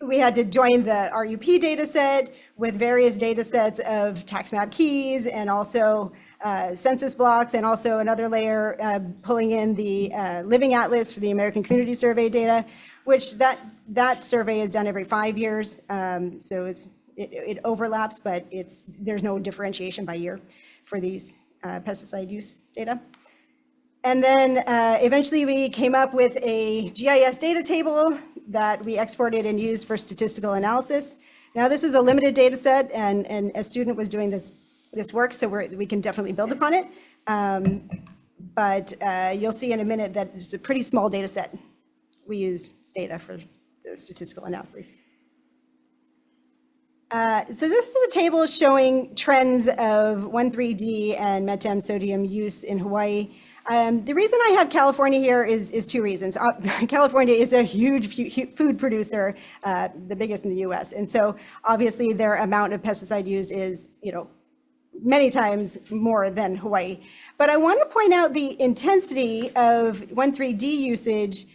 We had to join the RUP data set with various data sets of tax map keys, and also census blocks, and also another layer pulling in the Living Atlas for the American Community Survey data, which that survey is done every 5 years. So it overlaps, but there's no differentiation by year for these pesticide use data. And then eventually we came up with a GIS data table that we exported and used for statistical analysis. Now this is a limited data set, and a student was doing this work, so we can definitely build upon it. But you'll see in a minute that it's a pretty small data set. We use Stata for the statistical analysis. So this is a table showing trends of 1,3-D and metam sodium use in Hawaii. The reason I have California here is two reasons. California is a huge food producer, the biggest in the US. And so obviously their amount of pesticide used is, many times more than Hawaii. But I want to point out the intensity of 1,3-D usage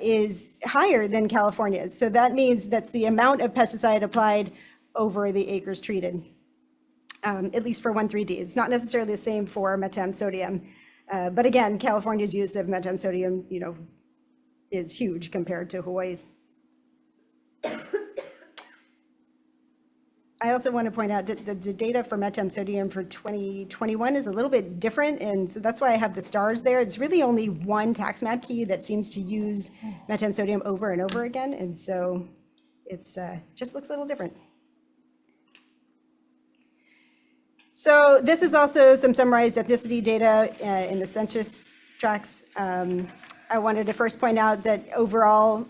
is higher than California's. So that means that's the amount of pesticide applied over the acres treated, at least for 1,3-D. It's not necessarily the same for metam sodium. But again, California's use of metam sodium, is huge compared to Hawaii's. I also want to point out that the data for metam sodium for 2021 is a little bit different, and so that's why I have the stars there. It's really only one tax map key that seems to use metam sodium over and over again, and so it's just looks a little different. So this is also some summarized ethnicity data in the census tracts. I wanted to first point out that overall,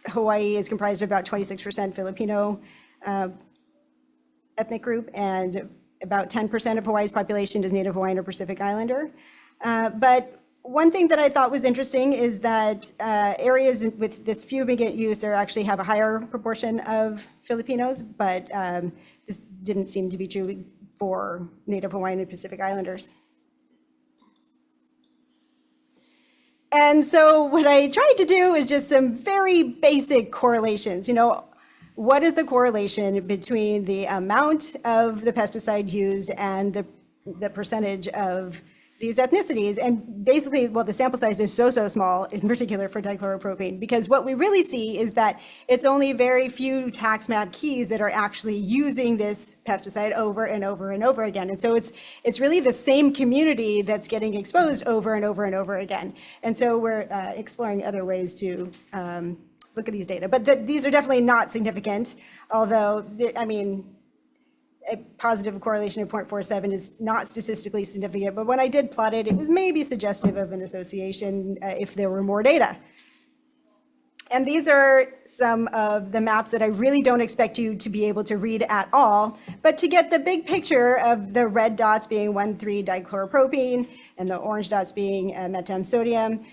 Hawaii is comprised of about 26% Filipino ethnic group, and about 10% of Hawaii's population is Native Hawaiian or Pacific Islander. But one thing that I thought was interesting is that areas with this fumigant use actually have a higher proportion of Filipinos, but this didn't seem to be true for Native Hawaiian and Pacific Islanders. And so what I tried to do is just some very basic correlations. What is the correlation between the amount of the pesticide used and the percentage of these ethnicities? And basically, the sample size is so small, in particular for dichloropropane, because what we really see is that it's only very few tax map keys that are actually using this pesticide over and over and over again. And so it's really the same community that's getting exposed over and over and over again. And so we're exploring other ways to look at these data, but these are definitely not significant, although, a positive correlation of 0.47 is not statistically significant, but when I did plot it, it was maybe suggestive of an association if there were more data. And these are some of the maps that I really don't expect you to be able to read at all, but to get the big picture of the red dots being 1,3-dichloropropane and the orange dots being metam sodium.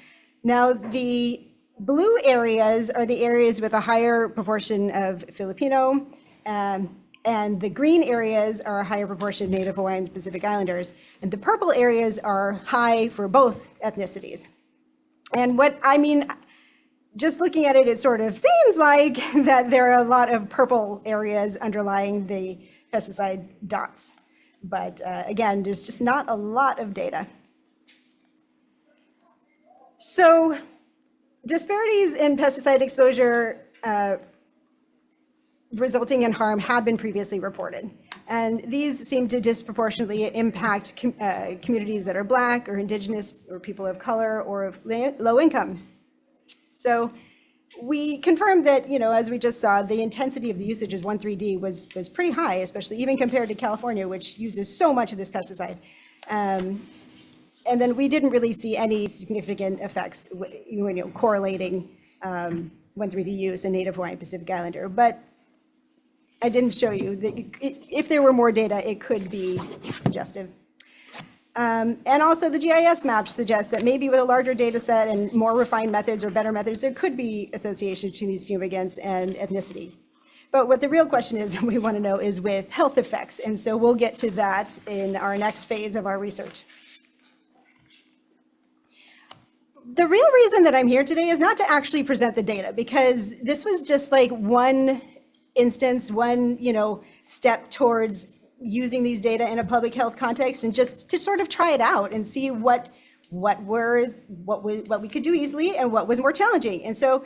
Now, the blue areas are the areas with a higher proportion of Filipino, and the green areas are a higher proportion of Native Hawaiian and Pacific Islanders. And the purple areas are high for both ethnicities. And just looking at it, it sort of seems like that there are a lot of purple areas underlying the pesticide dots. But again, there's just not a lot of data. So disparities in pesticide exposure resulting in harm have been previously reported. And these seem to disproportionately impact communities that are Black or Indigenous or people of color or of low income. So we confirmed that, as we just saw, the intensity of the usage of 1,3-D was pretty high, especially even compared to California, which uses so much of this pesticide. And then we didn't really see any significant effects, correlating 1,3-D use in Native Hawaiian Pacific Islander. But I didn't show you that if there were more data, it could be suggestive. And also the GIS maps suggest that maybe with a larger data set and more refined methods or better methods, there could be associations between these fumigants and ethnicity. But what the real question is, we want to know, is with health effects. And so we'll get to that in our next phase of our research. The real reason that I'm here today is not to actually present the data, because this was just like one instance, one step towards using these data in a public health context, and just to sort of try it out and see what we could do easily and what was more challenging. And so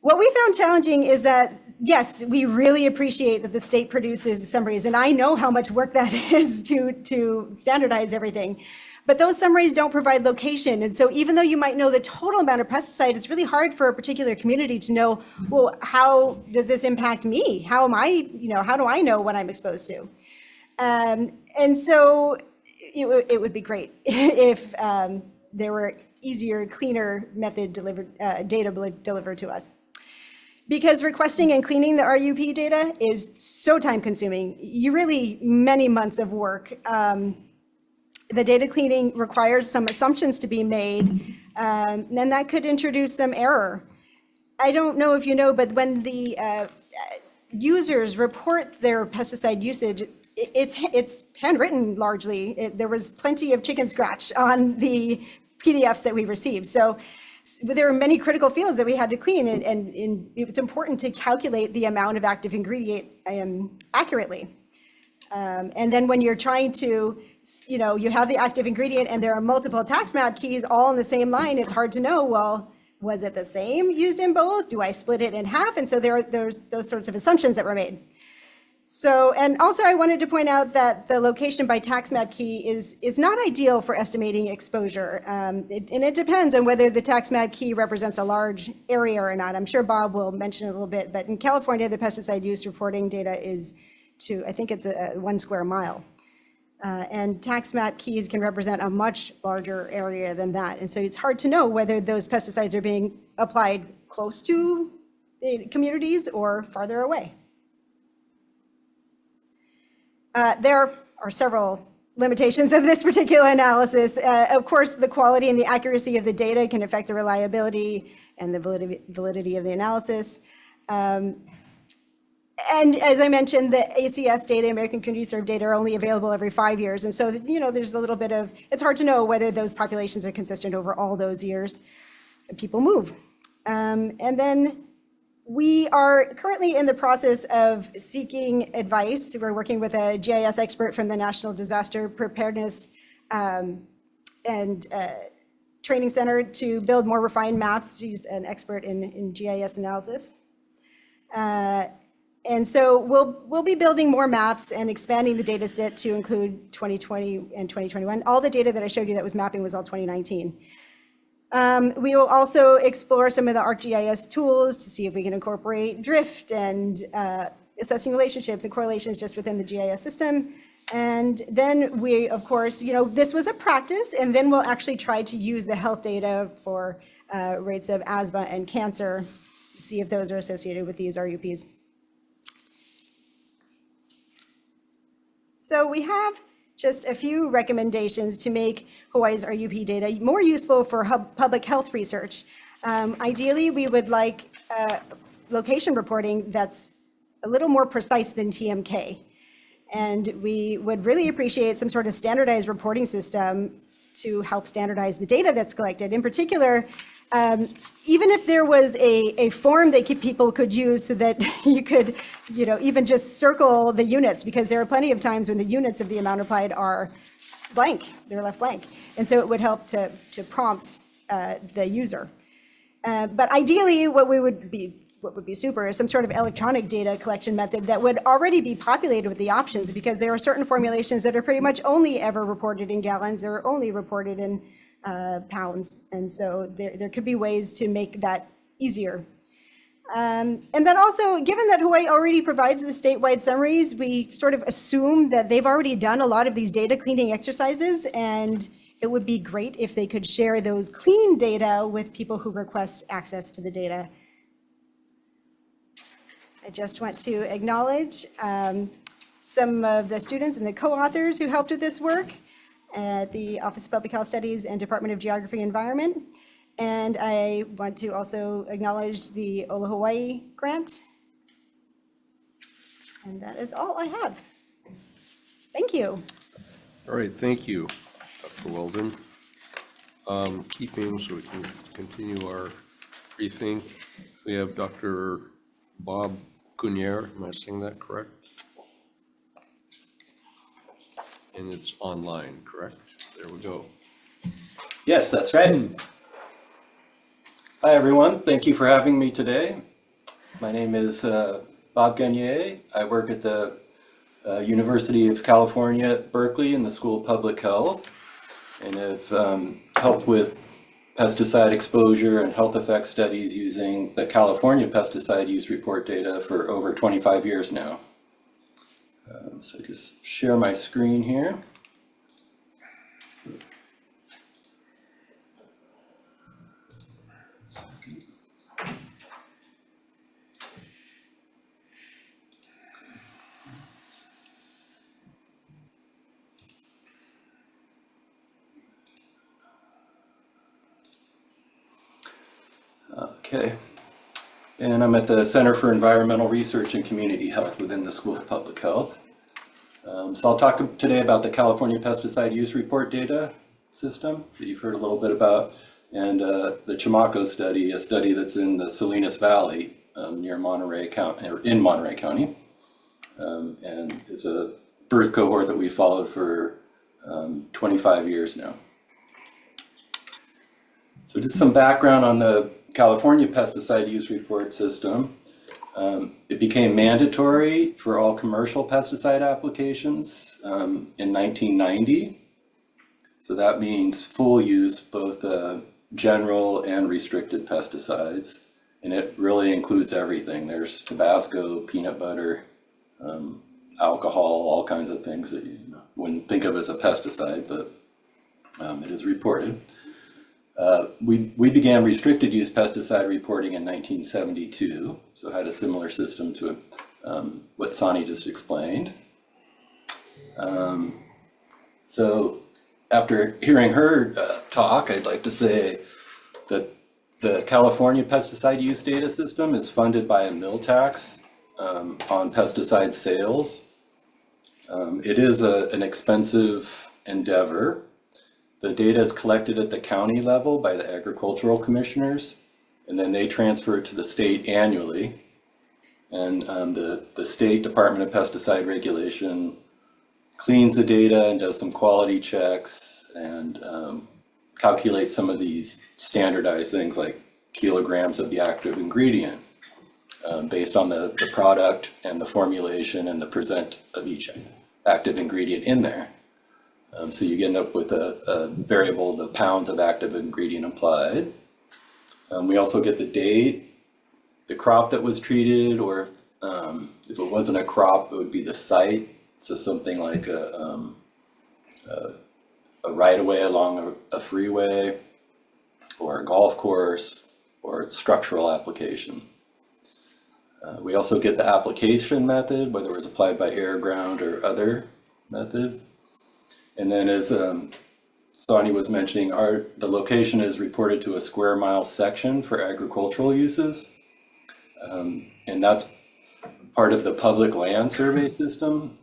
what we found challenging is that, yes, we really appreciate that the state produces summaries, and I know how much work that is to standardize everything. But those summaries don't provide location. And so even though you might know the total amount of pesticide, it's really hard for a particular community to know, well, how does this impact me? How do I know what I'm exposed to? And so it would be great if there were easier, cleaner method data delivered to us. Because requesting and cleaning the RUP data is so time consuming. Many months of work. The data cleaning requires some assumptions to be made, and that could introduce some error. I don't know if you know, but when the users report their pesticide usage, it's handwritten largely. There was plenty of chicken scratch on the PDFs that we received. So there are many critical fields that we had to clean, and it's important to calculate the amount of active ingredient accurately. And then when you're trying to, you have the active ingredient and there are multiple tax map keys all in the same line, it's hard to know, well, was it the same used in both? Do I split it in half? And so there's those sorts of assumptions that were made. So, and also I wanted to point out that the location by tax map key is not ideal for estimating exposure. And it depends on whether the tax map key represents a large area or not. I'm sure Bob will mention it a little bit, but in California, the pesticide use reporting data is I think it's a 1 square mile. And tax map keys can represent a much larger area than that. And so it's hard to know whether those pesticides are being applied close to the communities or farther away. There are several limitations of this particular analysis. Of course, the quality and the accuracy of the data can affect the reliability and the validity of the analysis. And as I mentioned, the ACS data, American Community Served data, are only available every 5 years. And so, there's a little bit of, it's hard to know whether those populations are consistent over all those years. People move. And then we are currently in the process of seeking advice. We're working with a GIS expert from the National Disaster Preparedness and Training Center to build more refined maps. She's an expert in GIS analysis. And so we'll be building more maps and expanding the data set to include 2020 and 2021. All the data that I showed you that was mapping was all 2019. We will also explore some of the ArcGIS tools to see if we can incorporate drift and assessing relationships and correlations just within the GIS system. And then we, of course, this was a practice, and then we'll actually try to use the health data for rates of asthma and cancer to see if those are associated with these RUPs. So we have just a few recommendations to make Hawaii's RUP data more useful for public health research. Ideally, we would like location reporting that's a little more precise than TMK. And we would really appreciate some sort of standardized reporting system to help standardize the data that's collected. In particular, even if there was a form that people could use so that you could, even just circle the units, because there are plenty of times when the units of the amount applied are blank, they're left blank. And so it would help to prompt the user. But ideally, what would be super is some sort of electronic data collection method that would already be populated with the options, because there are certain formulations that are pretty much only ever reported in gallons or only reported in pounds. And so there could be ways to make that easier. And then also, given that Hawaii already provides the statewide summaries, we sort of assume that they've already done a lot of these data cleaning exercises, and it would be great if they could share those clean data with people who request access to the data. I just want to acknowledge some of the students and the co-authors who helped with this work at the Office of Public Health Studies and Department of Geography and Environment. And I want to also acknowledge the Ola Hawai'i grant. And that is all I have. Thank you. All right, thank you, Dr. Weldon. Keeping so we can continue our briefing, we have Dr. Bob Cunier, am I saying that correct? And it's online, correct? There we go. Yes, that's right. Hi, everyone. Thank you for having me today. My name is Bob Gagnier. I work at the University of California at Berkeley in the School of Public Health, and have helped with pesticide exposure and health effect studies using the California pesticide use report data for over 25 years now. So just share my screen here. Okay, and I'm at the Center for Environmental Research and Community Health within the School of Public Health. So I'll talk today about the California Pesticide Use Report data system that you've heard a little bit about, and the Chamaco study, a study that's in the Salinas Valley near Monterey County, or in Monterey County, and is a birth cohort that we followed for 25 years now. So just some background on the California Pesticide Use Report system. It became mandatory for all commercial pesticide applications in 1990. So that means full use, both general and restricted pesticides. And it really includes everything. There's Tabasco, peanut butter, alcohol, all kinds of things that you wouldn't think of as a pesticide, but it is reported. We began restricted use pesticide reporting in 1972, so had a similar system to what Sonny just explained. So after hearing her talk, I'd like to say that the California pesticide use data system is funded by a mill tax on pesticide sales. It is an expensive endeavor. The data is collected at the county level by the agricultural commissioners, and then they transfer it to the state annually. And the State Department of Pesticide Regulation cleans the data and does some quality checks and calculates some of these standardized things like kilograms of the active ingredient based on the product and the formulation and the percent of each active ingredient in there. So you end up with a variable, the pounds of active ingredient applied. We also get the date, the crop that was treated, or if it wasn't a crop, it would be the site. So something like a right-of-way along a freeway, or a golf course, or a structural application. We also get the application method, whether it was applied by air, ground, or other method. And then as Sonny was mentioning, the location is reported to a square mile section for agricultural uses. And that's part of the public land survey system,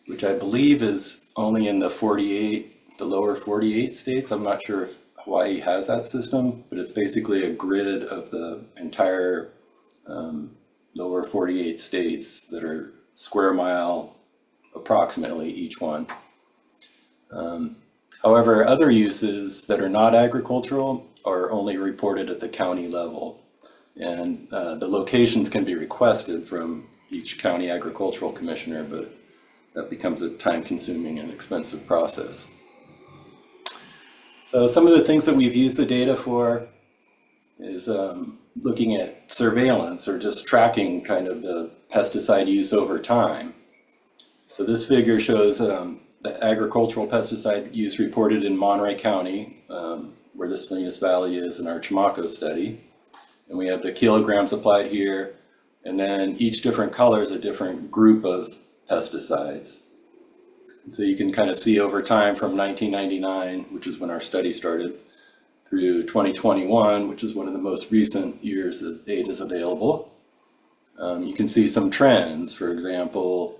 which I believe is only in the lower 48 states. I'm not sure if Hawaii has that system, but it's basically a grid of the entire lower 48 states that are square mile approximately each one. However, other uses that are not agricultural are only reported at the county level. And the locations can be requested from each county agricultural commissioner, but that becomes a time-consuming and expensive process. So some of the things that we've used the data for is looking at surveillance or just tracking kind of the pesticide use over time. So this figure shows the agricultural pesticide use reported in Monterey County, where the Salinas Valley is in our Chamaco study. And we have the kilograms applied here, and then each different color is a different group of pesticides. And so you can kind of see over time from 1999, which is when our study started, through 2021, which is one of the most recent years that data is available. You can see some trends. For example,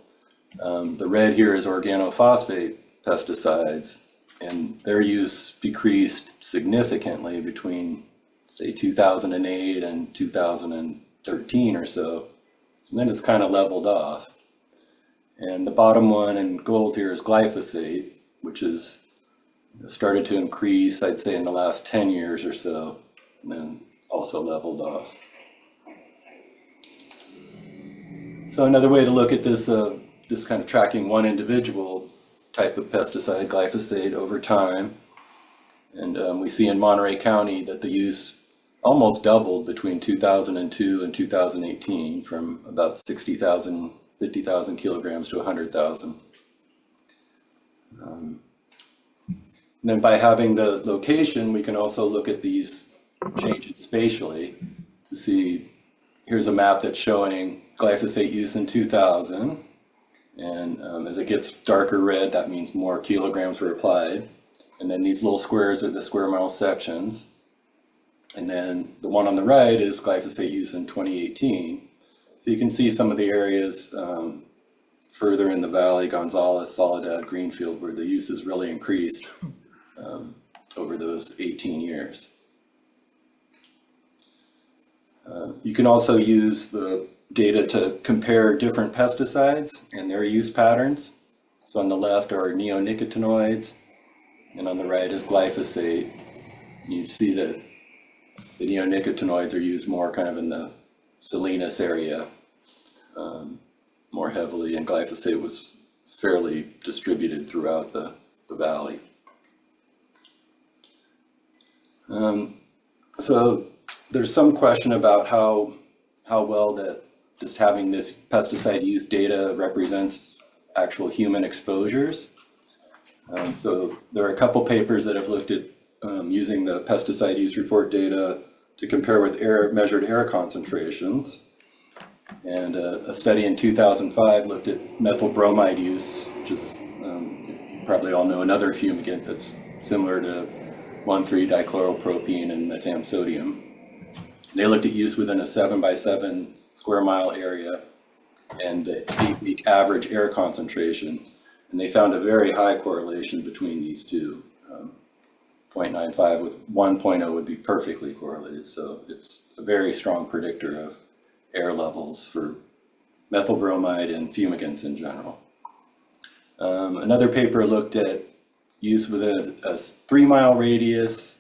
the red here is organophosphate pesticides, and their use decreased significantly between, say, 2008 and 2013 or so. And then it's kind of leveled off. And the bottom one in gold here is glyphosate, which is started to increase, I'd say, in the last 10 years or so, and then also leveled off. So another way to look at this, this kind of tracking one individual type of pesticide, glyphosate, over time. And we see in Monterey County that the use almost doubled between 2002 and 2018, from about 60,000, 50,000 kilograms to 100,000. And then by having the location, we can also look at these changes spatially to see, here's a map that's showing glyphosate use in 2000. And as it gets darker red, that means more kilograms were applied. And then these little squares are the square mile sections. And then the one on the right is glyphosate use in 2018. So you can see some of the areas further in the valley, Gonzales, Soledad, Greenfield, where the use has really increased over those 18 years. You can also use the data to compare different pesticides and their use patterns. So on the left are neonicotinoids, and on the right is glyphosate. You see that the neonicotinoids are used more kind of in the Salinas area more heavily, and glyphosate was fairly distributed throughout the valley. So there's some question about how well that just having this pesticide use data represents actual human exposures. So there are a couple papers that have looked at using the pesticide use report data to compare with measured air concentrations. And a study in 2005 looked at methyl bromide use, which is, you probably all know, another fumigant that's similar to 1,3-dichloropropene and metamsodium. They looked at use within a 7x7 square mile area and the 8-week average air concentration. And they found a very high correlation between these two. 0.95 with 1.0 would be perfectly correlated. So it's a very strong predictor of air levels for methyl bromide and fumigants in general. Another paper looked at use within a 3-mile radius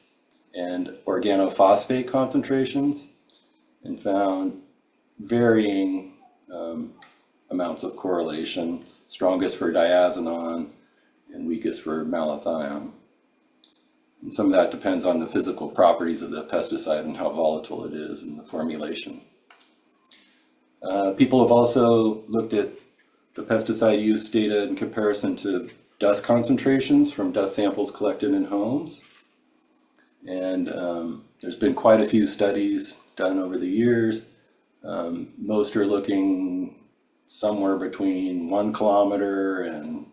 and organophosphate concentrations and found varying amounts of correlation, strongest for diazinon and weakest for malathion. And some of that depends on the physical properties of the pesticide and how volatile it is in the formulation. People have also looked at the pesticide use data in comparison to dust concentrations from dust samples collected in homes. And there's been quite a few studies done over the years. Most are looking somewhere between 1 kilometer and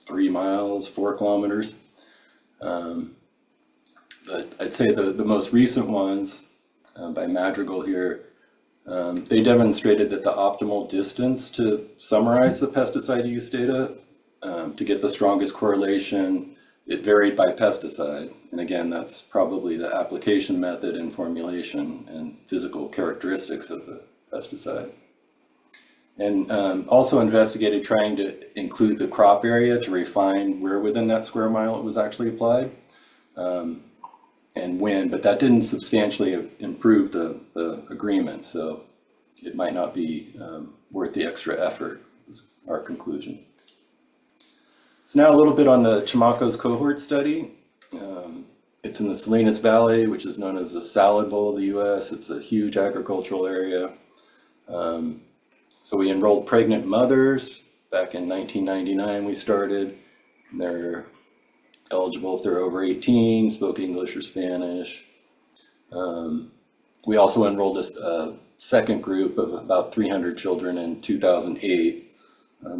3 miles, 4 kilometers. But I'd say the most recent ones by Madrigal here, they demonstrated that the optimal distance to summarize the pesticide use data to get the strongest correlation, it varied by pesticide. And again, that's probably the application method and formulation and physical characteristics of the pesticide. And also investigated trying to include the crop area to refine where within that square mile it was actually applied. and win, but that didn't substantially improve the agreement, so it might not be worth the extra effort, is our conclusion. So now a little bit on the Chamaco's cohort study. It's in the Salinas Valley, which is known as the salad bowl of the US. It's a huge agricultural area. So we enrolled pregnant mothers. Back in 1999 we started. They're eligible if they're over 18, spoke English or Spanish. We also enrolled a second group of about 300 children in 2008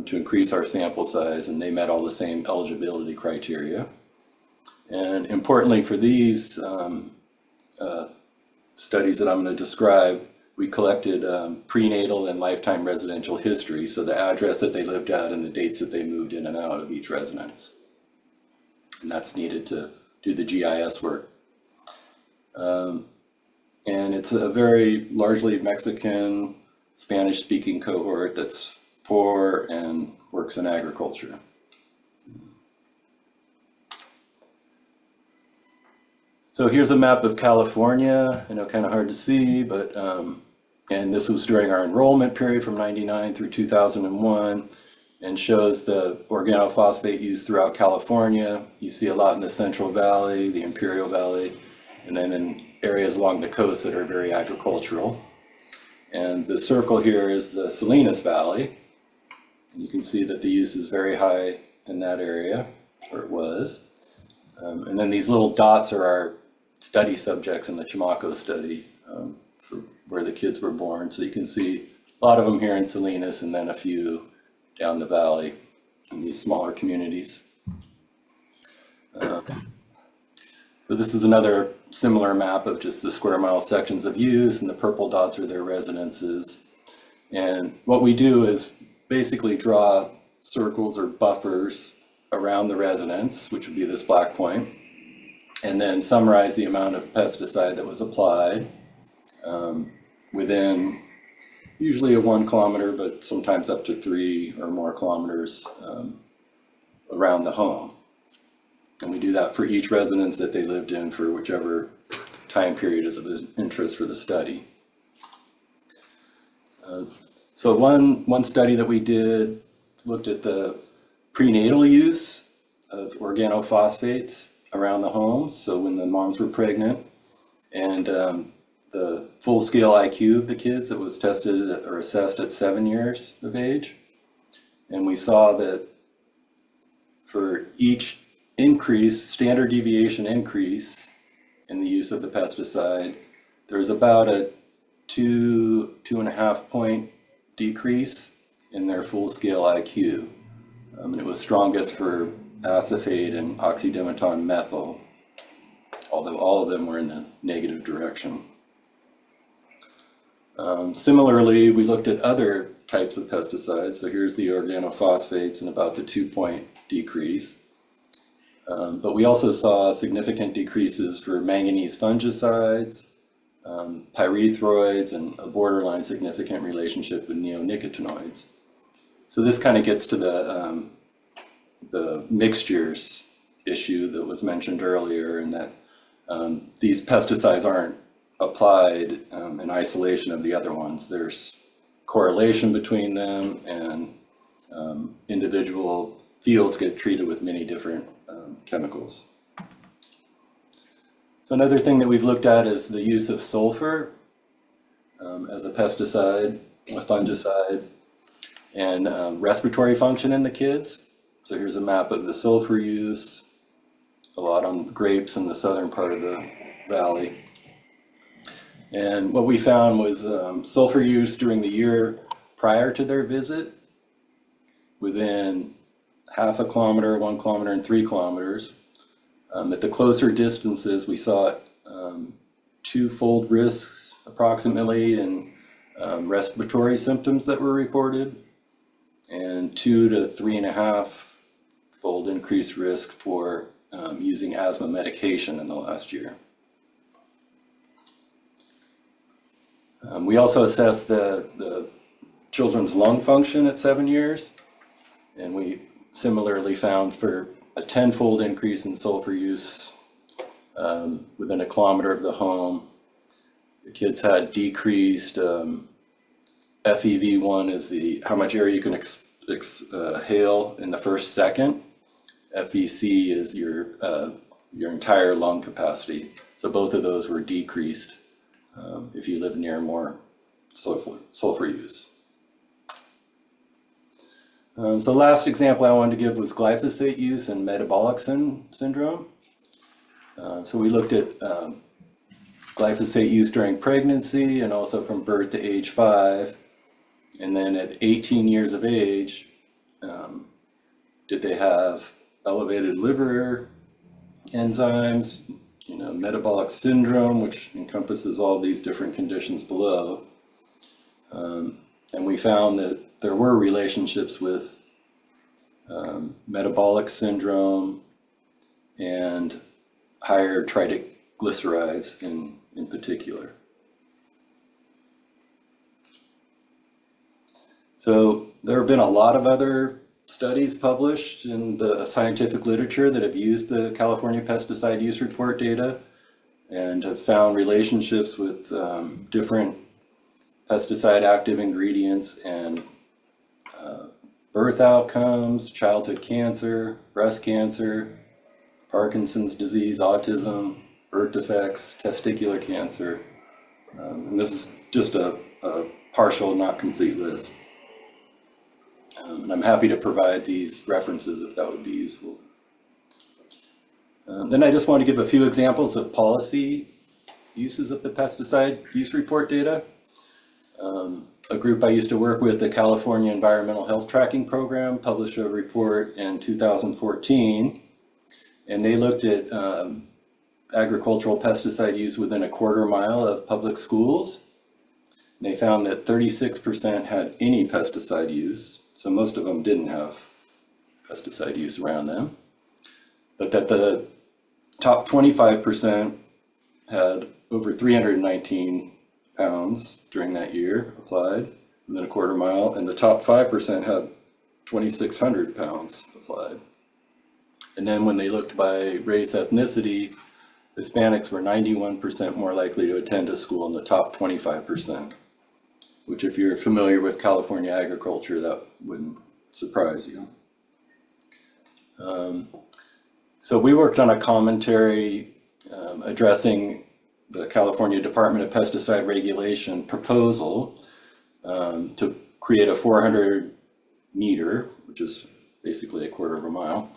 to increase our sample size, and they met all the same eligibility criteria. And importantly for these studies that I'm going to describe, we collected prenatal and lifetime residential history, so the address that they lived at and the dates that they moved in and out of each residence. And that's needed to do the GIS work. And it's a very largely Mexican, Spanish-speaking cohort that's poor and works in agriculture. So here's a map of California. I know, kind of hard to see, but and this was during our enrollment period from '99 through 2001, and shows the organophosphate use throughout California. You see a lot in the Central Valley, the Imperial Valley, and then in areas along the coast that are very agricultural. And the circle here is the Salinas Valley. You can see that the use is very high in that area, or it was. And then these little dots are our study subjects in the Chamaco study for where the kids were born. So you can see a lot of them here in Salinas and then a few down the valley in these smaller communities. So this is another similar map of just the square mile sections of use, and the purple dots are their residences. And what we do is basically draw circles or buffers around the residence, which would be this black point, and then summarize the amount of pesticide that was applied within usually a 1 kilometer, but sometimes up to 3 or more kilometers around the home. And we do that for each residence that they lived in for whichever time period is of interest for the study. So one study that we did looked at the prenatal use of organophosphates around the home, so when the moms were pregnant, and the full-scale IQ of the kids that was tested or assessed at 7 years of age. And we saw that for each standard deviation increase in the use of the pesticide, there's about a 2.5 point decrease in their full-scale IQ. And it was strongest for acephate and oxydimeton methyl, although all of them were in the negative direction. Similarly, we looked at other types of pesticides. So here's the organophosphates and about the 2-point decrease. But we also saw significant decreases for manganese fungicides, pyrethroids, and a borderline significant relationship with neonicotinoids. So this kind of gets to the mixtures issue that was mentioned earlier, and that these pesticides aren't applied in isolation of the other ones. There's correlation between them, and individual fields get treated with many different chemicals. So another thing that we've looked at is the use of sulfur as a pesticide, a fungicide, and respiratory function in the kids. So here's a map of the sulfur use, a lot on grapes in the southern part of the valley. And what we found was sulfur use during the year prior to their visit, within 0.5 kilometer, 1 kilometer, and 3 kilometers. At the closer distances, we saw 2-fold risks approximately in respiratory symptoms that were reported, and 2 to 3.5-fold increased risk for using asthma medication in the last year. We also assessed the children's lung function at 7 years, and we similarly found for a 10-fold increase in sulfur use within a kilometer of the home. The kids had decreased FEV1 is how much air you can exhale in the first second. FEC is your entire lung capacity. So both of those were decreased if you live near more sulfur use. So last example I wanted to give was glyphosate use and metabolic syndrome. So we looked at glyphosate use during pregnancy and also from birth to age 5. And then at 18 years of age, did they have elevated liver enzymes, metabolic syndrome, which encompasses all these different conditions below. And we found that there were relationships with metabolic syndrome and higher triglycerides in particular. So there have been a lot of other studies published in the scientific literature that have used the California pesticide use report data and have found relationships with different pesticide active ingredients and birth outcomes, childhood cancer, breast cancer, Parkinson's disease, autism, birth defects, testicular cancer. And this is just a partial, not complete list. And I'm happy to provide these references if that would be useful. Then I just want to give a few examples of policy uses of the pesticide use report data. A group I used to work with, the California Environmental Health Tracking Program, published a report in 2014, and they looked at agricultural pesticide use within a quarter mile of public schools. They found that 36% had any pesticide use, so most of them didn't have pesticide use around them, but that the top 25% had over 319 pounds during that year applied within a quarter mile, and the top 5% had 2,600 pounds applied. And then when they looked by race ethnicity, Hispanics were 91% more likely to attend a school in the top 25%, which if you're familiar with California agriculture, that wouldn't surprise you. So we worked on a commentary addressing the California Department of Pesticide Regulation proposal to create a 400 meter, which is basically a quarter of a mile,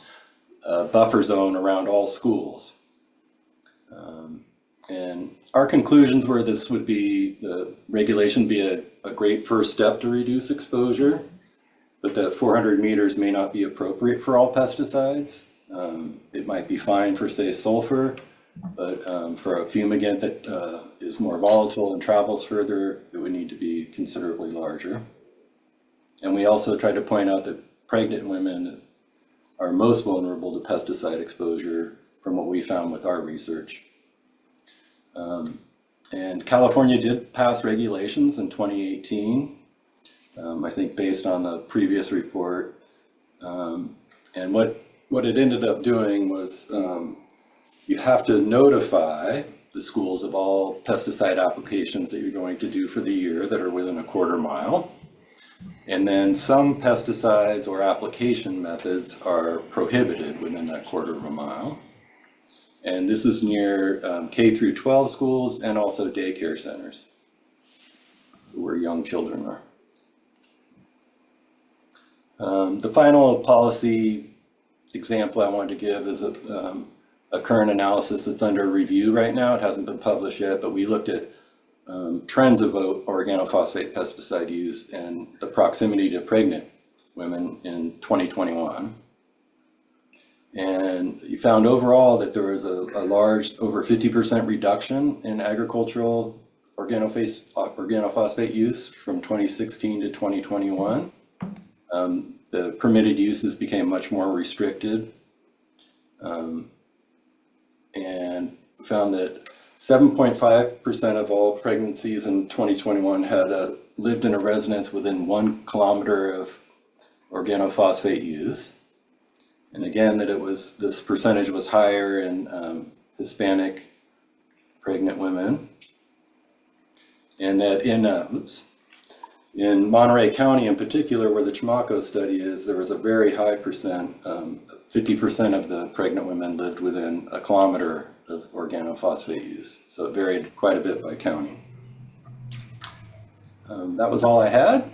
buffer zone around all schools. And our conclusions were this would be, the regulation be a great first step to reduce exposure, but that 400 meters may not be appropriate for all pesticides. It might be fine for, say, sulfur, but for a fumigant that is more volatile and travels further, it would need to be considerably larger. And we also tried to point out that pregnant women are most vulnerable to pesticide exposure from what we found with our research. And California did pass regulations in 2018, I think based on the previous report. And what it ended up doing was you have to notify the schools of all pesticide applications that you're going to do for the year that are within a quarter mile. And then some pesticides or application methods are prohibited within that quarter of a mile. And this is near K through 12 schools and also daycare centers, where young children are. The final policy example I wanted to give is a current analysis that's under review right now. It hasn't been published yet, but we looked at trends of organophosphate pesticide use and the proximity to pregnant women in 2021. And you found overall that there was a large, over 50% reduction in agricultural organophosphate use from 2016 to 2021. The permitted uses became much more restricted. And found that 7.5% of all pregnancies in 2021 had lived in a residence within 1 kilometer of organophosphate use. And again, that this percentage was higher in Hispanic pregnant women. And that in Monterey County in particular, where the Chamaco study is, there was a very high percent, 50% of the pregnant women lived within a kilometer of organophosphate use. So it varied quite a bit by county. That was all I had.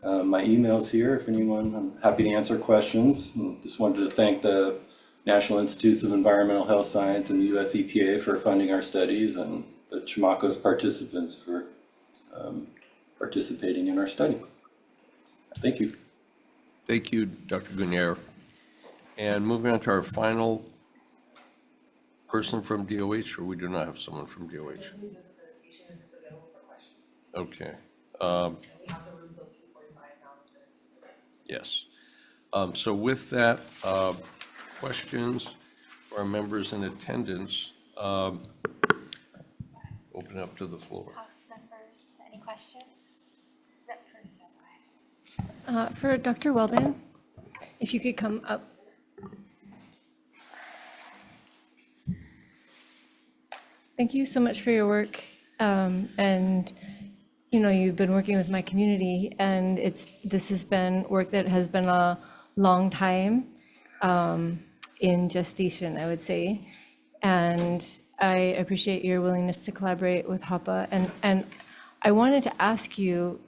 My email's here if anyone, I'm happy to answer questions. And just wanted to thank the National Institutes of Environmental Health Science and the US EPA for funding our studies, and the Chamaco's participants for participating in our study. Thank you. Thank you, Dr. Gunier. And moving on to our final person from DOH, or we do not have someone from DOH? Okay. Yes. So with that, questions for our members in attendance, open up to the floor. House members, any questions? Rep Caruso, go ahead. For Dr. Weldon, if you could come up. Thank you so much for your work. And you've been working with my community, and this has been work that has been a long time in gestation, I would say. And I appreciate your willingness to collaborate with HAPA. And I wanted to ask you,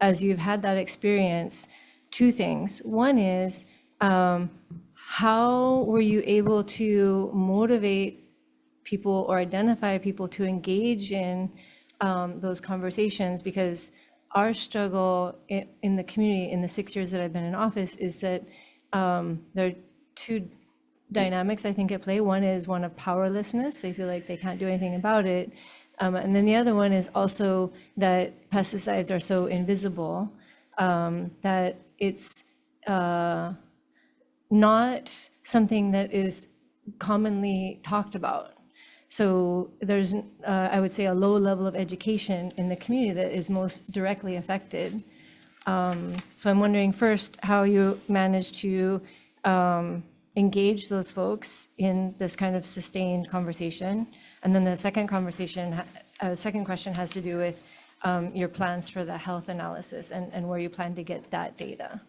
as you've had that experience, two things. One is, how were you able to motivate people or identify people to engage in those conversations? Because our struggle in the community in the 6 years that I've been in office is that there are two dynamics I think at play. One is one of powerlessness. They feel like they can't do anything about it. And then the other one is also that pesticides are so invisible that it's not something that is commonly talked about. So there's, I would say, a low level of education in the community that is most directly affected. So I'm wondering first how you managed to engage those folks in this kind of sustained conversation. And then the second question has to do with your plans for the health analysis and where you plan to get that data.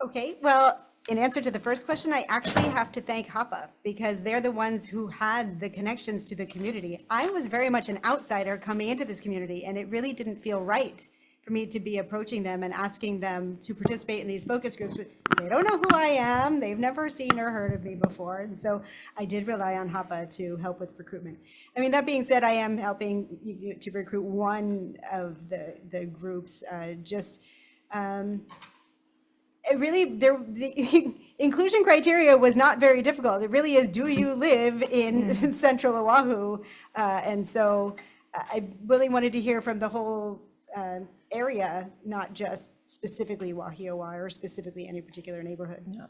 Okay, well, in answer to the first question, I actually have to thank HAPA because they're the ones who had the connections to the community. I was very much an outsider coming into this community, and it really didn't feel right for me to be approaching them and asking them to participate in these focus groups. They don't know who I am. They've never seen or heard of me before. And so I did rely on HAPA to help with recruitment. I mean, that being said, I am helping to recruit one of the groups. The inclusion criteria was not very difficult. It really is, do you live in central Oahu? And so I really wanted to hear from the whole area, not just specifically Wahiawa or specifically any particular neighborhood. Yeah.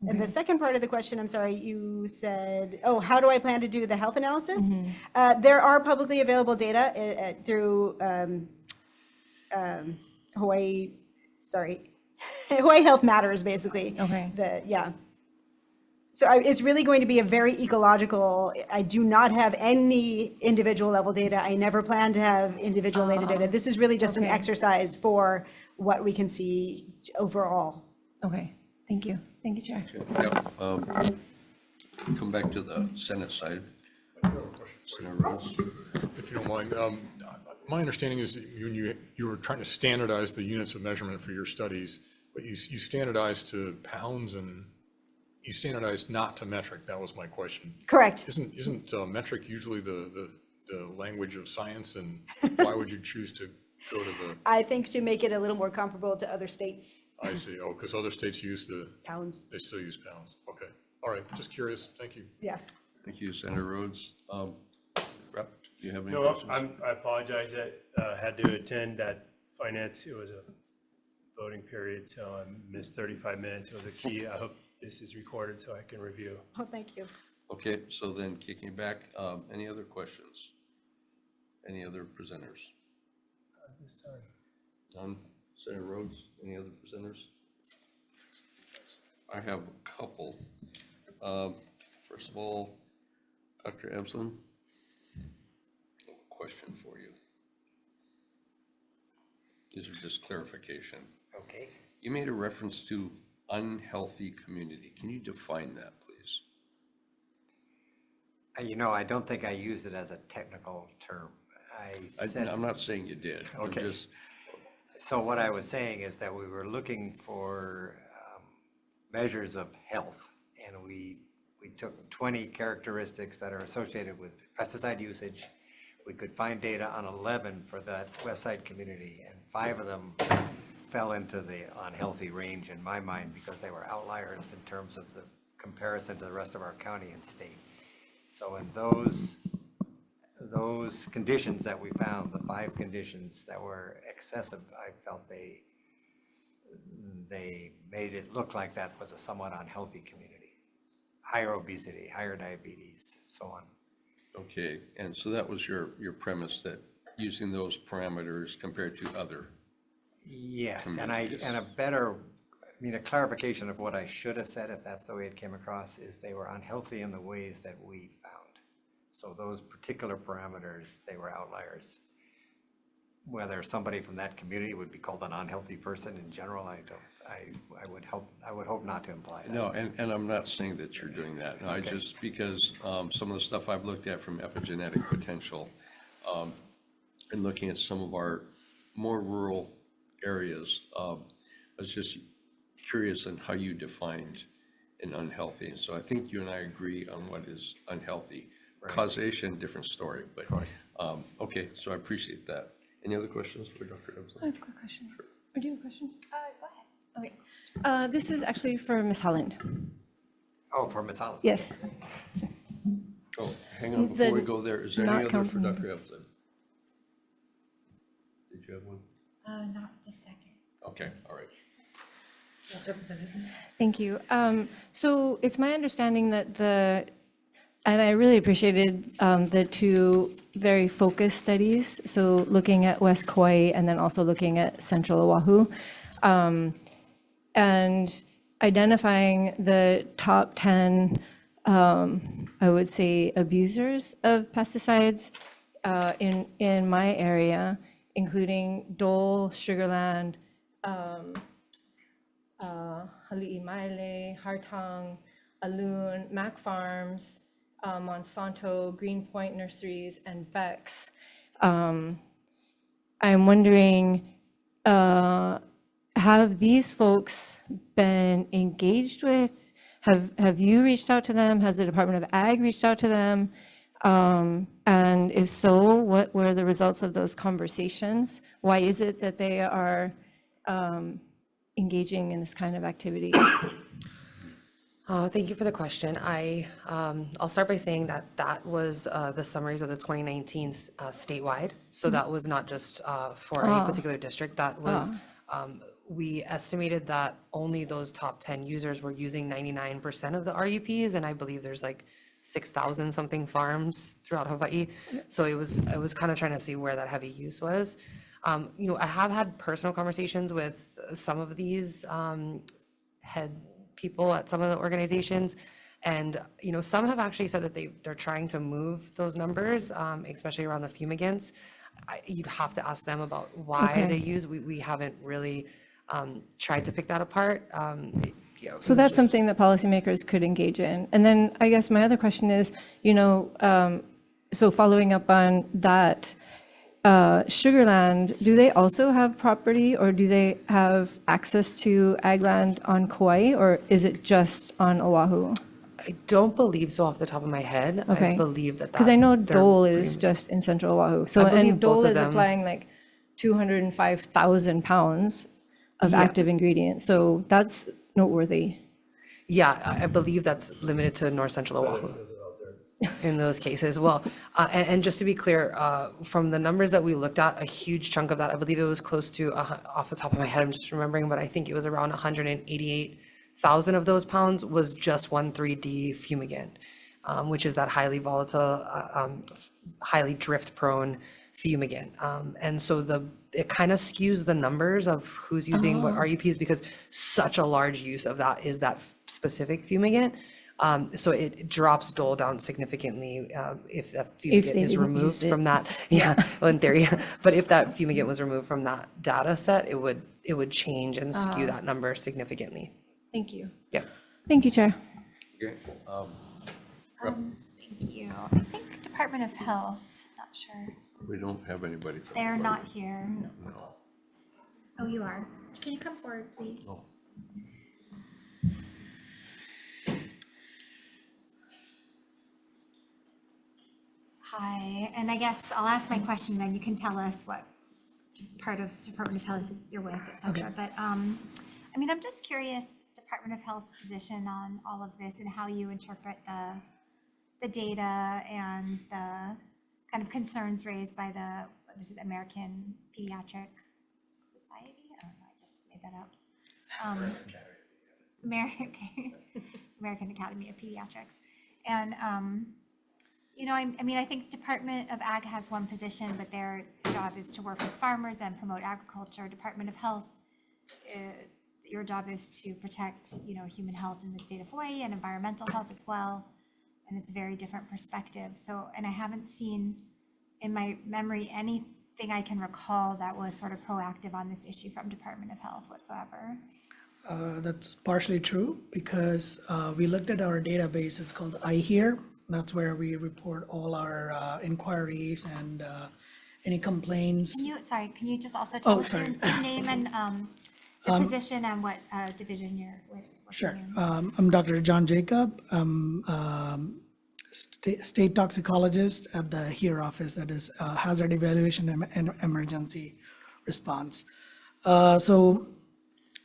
And the second part of the question, I'm sorry, you said, how do I plan to do the health analysis? There are publicly available data through Hawaii Health Matters, basically. Okay. So it's really going to be a very ecological, I do not have any individual level data. I never plan to have individual data. This is really just an Okay. exercise for what we can see overall. Okay, thank you. Thank you, Chair. Yeah, come back to the Senate side. Senator Rhodes. If you don't mind, my understanding is that you were trying to standardize the units of measurement for your studies, but you standardized to pounds and you standardized not to metric. That was my question. Correct. Isn't metric usually the language of science, and why would you choose to go to the? I think to make it a little more comparable to other states. I see. Oh, because other states use Pounds. they still use pounds. Okay. All right. Just curious. Thank you. Yeah. Thank you, Senator Rhodes. Rep, do you have any No, questions? I apologize that I had to attend that finance. It was a voting period, so I missed 35 minutes. It was a key. I hope this is recorded so I can review. Oh, thank you. Okay, so then kicking back, any other questions? Any other presenters? This time. None? Senator Rhodes, any other presenters? I have a couple. First of all, Dr. Ebslin? Question for you. These are just clarification. Okay. You made a reference to unhealthy community. Can you define that, please? You know, I don't think I used it as a technical term. I'm not saying you did. I'm Okay. just, So what I was saying is that we were looking for measures of health, and we took 20 characteristics that are associated with pesticide usage. We could find data on 11 for that West Side community, and 5 of them fell into the unhealthy range in my mind because they were outliers in terms of the comparison to the rest of our county and state. So in those conditions that we found, the 5 conditions that were excessive, I felt they made it look like that was a somewhat unhealthy community. Higher obesity, higher diabetes, so on. okay, and so that was your premise, that using those parameters compared to other. Yes, and Communities. a clarification of what I should have said, if that's the way it came across, is they were unhealthy in the ways that we found. So those particular parameters, they were outliers. Whether somebody from that community would be called an unhealthy person in general, I would hope not to imply that. No, and I'm not saying that you're doing that. No, I just, because some of the stuff I've looked at from epigenetic potential, and looking at some of our more rural areas, I was just curious on how you defined an unhealthy. And so I think you and I agree on what is unhealthy. Right. Causation, different story, but, Of course. okay, so I appreciate that. Any other questions for Dr. Ebslin? I have a quick question. Or do you have a question? Go ahead. Okay. This is actually for Ms. Holland. Oh, for Ms. Holland. Yes. Oh, hang on, before we The- go there, is there any not other for counting- Dr. Ebslin? Did you have one? Not this second. Okay, all right. Yes, Representative. Thank you. So it's my understanding that and I really appreciated the 2 very focused studies, so looking at West Kauai and then also looking at Central Oahu, and identifying the top 10, I would say, abusers of pesticides in my area, including Dole, Sugarland, Hali'imaile, Hartong, Alun, Mac Farms, Monsanto, Greenpoint Nurseries, and Beck's. I'm wondering, have these folks been engaged with? Have you reached out to them? Has the Department of Ag reached out to them? And if so, what were the results of those conversations? Why is it that they are engaging in this kind of activity? Thank you for the question. I'll start by saying that was the summaries of the 2019 statewide. So that was not just for a particular district. That was, we estimated that only those top 10 users were using 99% of the RUPs, and I believe there's like 6,000 something farms throughout Hawaii. So it was kind of trying to see where that heavy use was. I have had personal conversations with some of these head people at some of the organizations, and some have actually said that they're trying to move those numbers, especially around the fumigants. You'd have to ask them about why Okay. they use. We haven't really tried to pick that apart. So that's something that policymakers could engage in. And then I guess my other question is, so following up on that, Sugarland, do they also have property, or do they have access to ag land on Kauai, or is it just on Oahu? I don't believe so off the top of my head. I Okay. believe that. Because I know they're Dole is pretty- just in central Oahu. So, I believe and both Dole of is them. applying like 205,000 pounds of Yeah. active ingredients. So that's noteworthy. Yeah, I believe that's limited to North Central Oahu in those cases. Well, and just to be clear, from the numbers that we looked at, a huge chunk of that, I believe it was close to, off the top of my head, I'm just remembering, but I think it was around 188,000 of those pounds was just 1,3-D fumigant, which is that highly volatile, highly drift-prone fumigant. And so it kind of skews the numbers of who's using what RUPs, because such a large use of that is that specific fumigant. So it drops dole down significantly if that If fumigate they is didn't removed use it. from that. Yeah, well, in theory, but if that fumigate was removed from that data set, it would change and skew that number significantly. Thank you. Yeah. Thank you, Chair. Okay, Thank you. I think Department of Health, not sure. we don't have anybody. from They're the- not here. Oh, you are. Can you come forward, please? Oh. Hi, and I guess I'll ask my question, then you can tell us what part of Department of Health you're with, et cetera. But, I mean, I'm just curious, Department of Health's position on all of this and how you interpret the data and the kind of concerns raised by the, what is it, American Pediatric Society? I don't know, I just made that up. American Academy of Pediatrics. And, you know, I mean, I think Department of Ag has one position, but their job is to work with farmers and promote agriculture. Department of Health, your job is to protect, you know, human health in the state of Hawaii and environmental health as well. And it's a very different perspective. So, and I haven't seen in my memory anything I can recall that was sort of proactive on this issue from Department of Health whatsoever. That's partially true because we looked at our database. It's called iHear. That's where we report all our inquiries and any complaints. Can you just also tell us your sorry. name and your position and what division you're with? Sure. I'm Dr. John Jacob. I'm state toxicologist at the HERE office, that is Hazard Evaluation and Emergency Response. So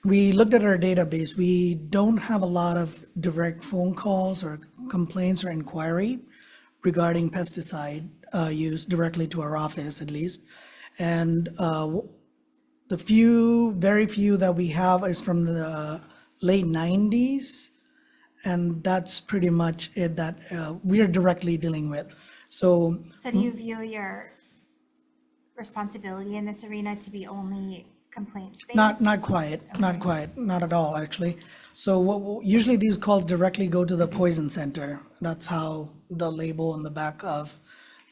we looked at our database. We don't have a lot of direct phone calls or complaints or inquiry regarding pesticide use directly to our office, at least. And the very few that we have is from the late 90s. And that's pretty much it that we are directly dealing with. So do you view your responsibility in this arena to be only complaints-based? Not quite, not at all, actually. So usually these calls directly go to the poison center. That's how the label on the back of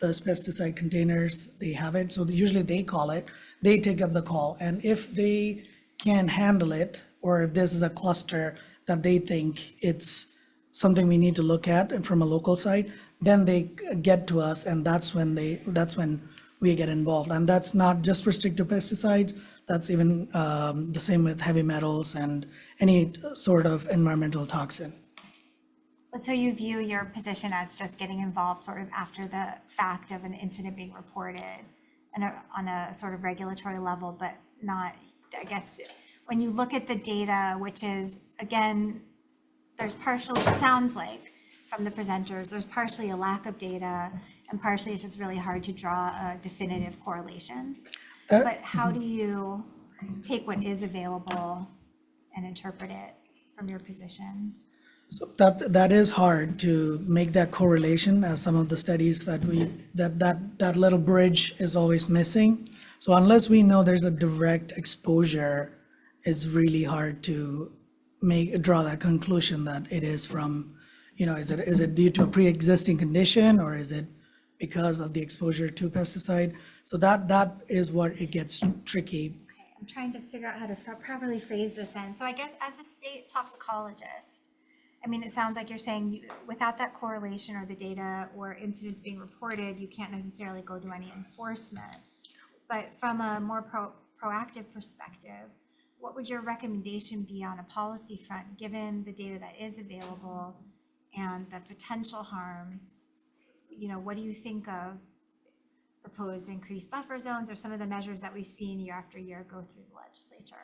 those pesticide containers, they have it. So usually they call it, they take up the call. And if they can't handle it, or if this is a cluster that they think it's something we need to look at and from a local side, then they get to us, and that's when we get involved. And that's not just restricted pesticides, that's even the same with heavy metals and any sort of environmental toxin. So you view your position as just getting involved sort of after the fact of an incident being reported and on a sort of regulatory level, but not, I guess, when you look at the data, which is, again, there's partially, it sounds like from the presenters, there's partially a lack of data and partially it's just really hard to draw a definitive correlation. But how do you take what is available and interpret it from your position? So that is hard to make that correlation, as some of the studies that little bridge is always missing. So unless we know there's a direct exposure, it's really hard to draw that conclusion that it is from, is it due to a pre-existing condition, or is it because of the exposure to pesticide? So that is what it gets tricky. Okay, I'm trying to figure out how to properly phrase this then. So I guess as a state toxicologist, I mean, it sounds like you're saying without that correlation or the data or incidents being reported, you can't necessarily go do any enforcement. But from a more proactive perspective, what would your recommendation be on a policy front, given the data that is available and the potential harms? What do you think of proposed increased buffer zones or some of the measures that we've seen year after year go through the legislature?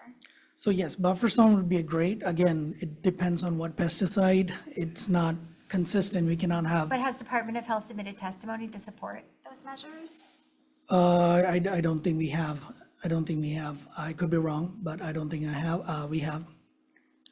So yes, buffer zone would be great. Again, it depends on what pesticide. It's not consistent. We cannot have. But has Department of Health submitted testimony to support those measures? I don't think we have. I could be wrong, but I don't think we have.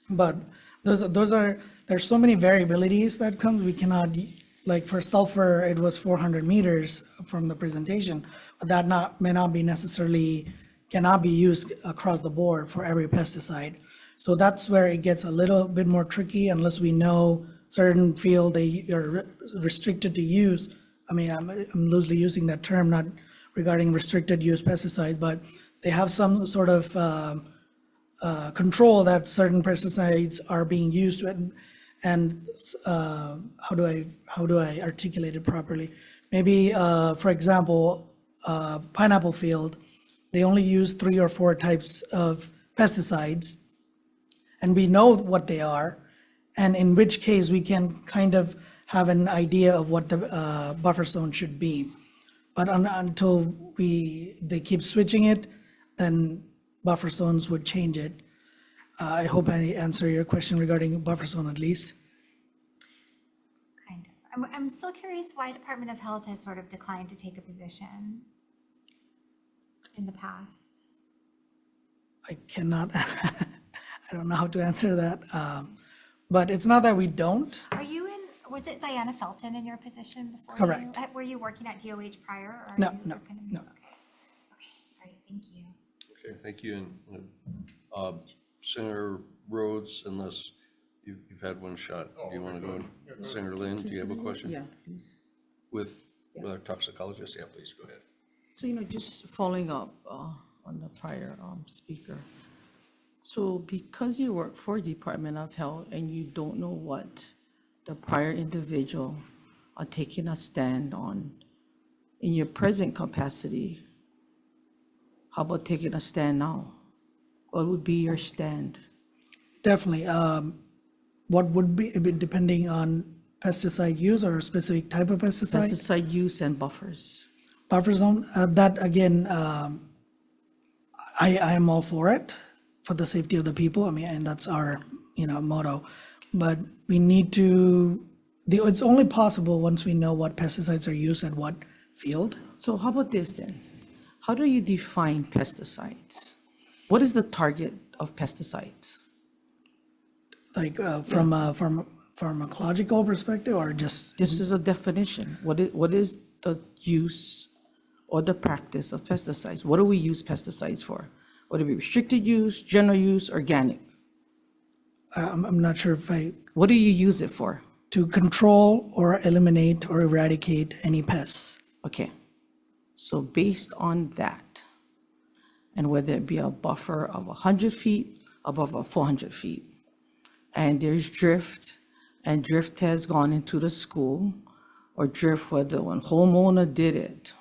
But there's so many variabilities that comes. We cannot, like for sulfur, it was 400 meters from the presentation, but that may not be necessarily, cannot be used across the board for every pesticide. So that's where it gets a little bit more tricky unless we know certain field they are restricted to use. I mean, I'm loosely using that term, not regarding restricted use pesticides, but they have some sort of control that certain pesticides are being used, and how do I articulate it properly? Maybe, for example, pineapple field, they only use 3 or 4 types of pesticides, and we know what they are, and in which case we can kind of have an idea of what the buffer zone should be. But until they keep switching it, then buffer zones would change it. I hope I answer your question regarding buffer zone at least. Kind of. I'm still curious why Department of Health has sort of declined to take a position in the past. I cannot, I don't know how to answer that. But it's not that we don't. Are you in, was it Diana Felton in your position before? Correct. Were you working at DOH prior? Or No, you no, were kind of- no. Okay, okay, all right, thank you. Okay, thank you. And Senator Rhodes, unless you've had one shot, do you want to go? Senator Lynn, do you have a question? Yeah, please. With our toxicologist? Yeah, please, go ahead. So, just following up on the prior speaker. So because you work for Department of Health and you don't know what the prior individual are taking a stand on, in your present capacity, how about taking a stand now? What would be your stand? Definitely. What would be, depending on pesticide use or a specific type of pesticide? Pesticide use and buffers. Buffer zone, that again, I am all for it, for the safety of the people. I mean, and that's our, motto. But we need to, it's only possible once we know what pesticides are used at what field. So how about this then? How do you define pesticides? What is the target of pesticides? Like from a pharmacological perspective, or just? This is a definition. What is the use or the practice of pesticides? What do we use pesticides for? Would it be restricted use, general use, organic? I'm not sure if What do you use it for? to control or eliminate or eradicate any pests. Okay. So based on that, and whether it be a buffer of 100 feet above a 400 feet, and there's drift, and drift has gone into the school, or drift whether when homeowner did it,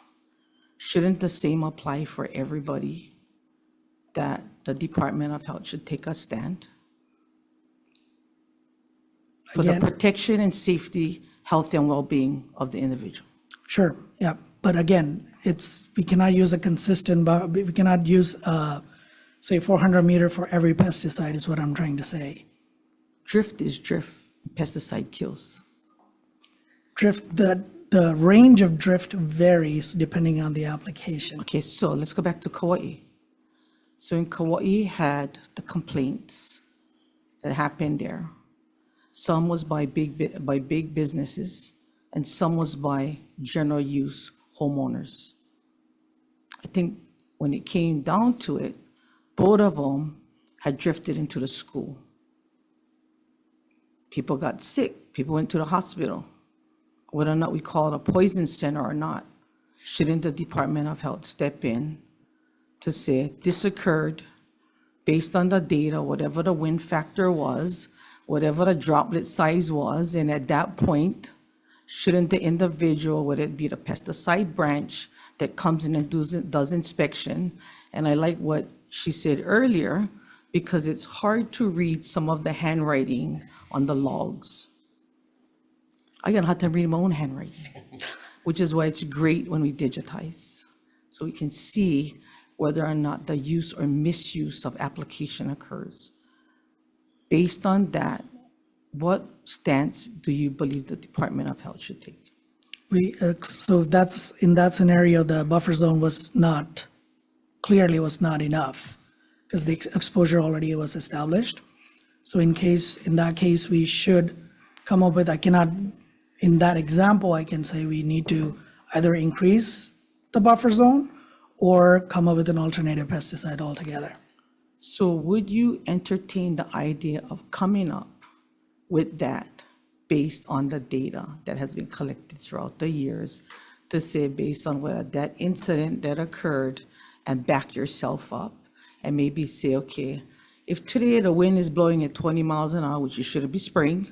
shouldn't the same apply for everybody, that the Department of Health should take a stand for the Again- protection and safety, health and well-being of the individual? Sure, yeah, but again, we cannot use a consistent, we cannot use, say, 400 meter for every pesticide is what I'm trying to say. Drift is drift, pesticide kills. Drift, the range of drift varies depending on the application. Okay, so let's go back to Kauai. So in Kauai had the complaints that happened there. Some was by big businesses, and some was by general use homeowners. I think when it came down to it, both of them had drifted into the school. People got sick, people went to the hospital. Whether or not we call it a poison center or not, shouldn't the Department of Health step in to say this occurred based on the data, whatever the wind factor was, whatever the droplet size was, and at that point, shouldn't the individual, whether it be the pesticide branch that comes in and does inspection, and I like what she said earlier, because it's hard to read some of the handwriting on the logs. I got a hard time reading my own handwriting, which is why it's great when we digitize, so we can see whether or not the use or misuse of application occurs. Based on that, what stance do you believe the Department of Health should take? So that's, in that scenario, the buffer zone clearly was not enough, because the exposure already was established. So in that case, we should come up with, in that example, I can say we need to either increase the buffer zone or come up with an alternative pesticide altogether. So would you entertain the idea of coming up with that based on the data that has been collected throughout the years to say based on whether that incident that occurred and back yourself up and maybe say, okay, if today the wind is blowing at 20 miles an hour, which you shouldn't be spraying,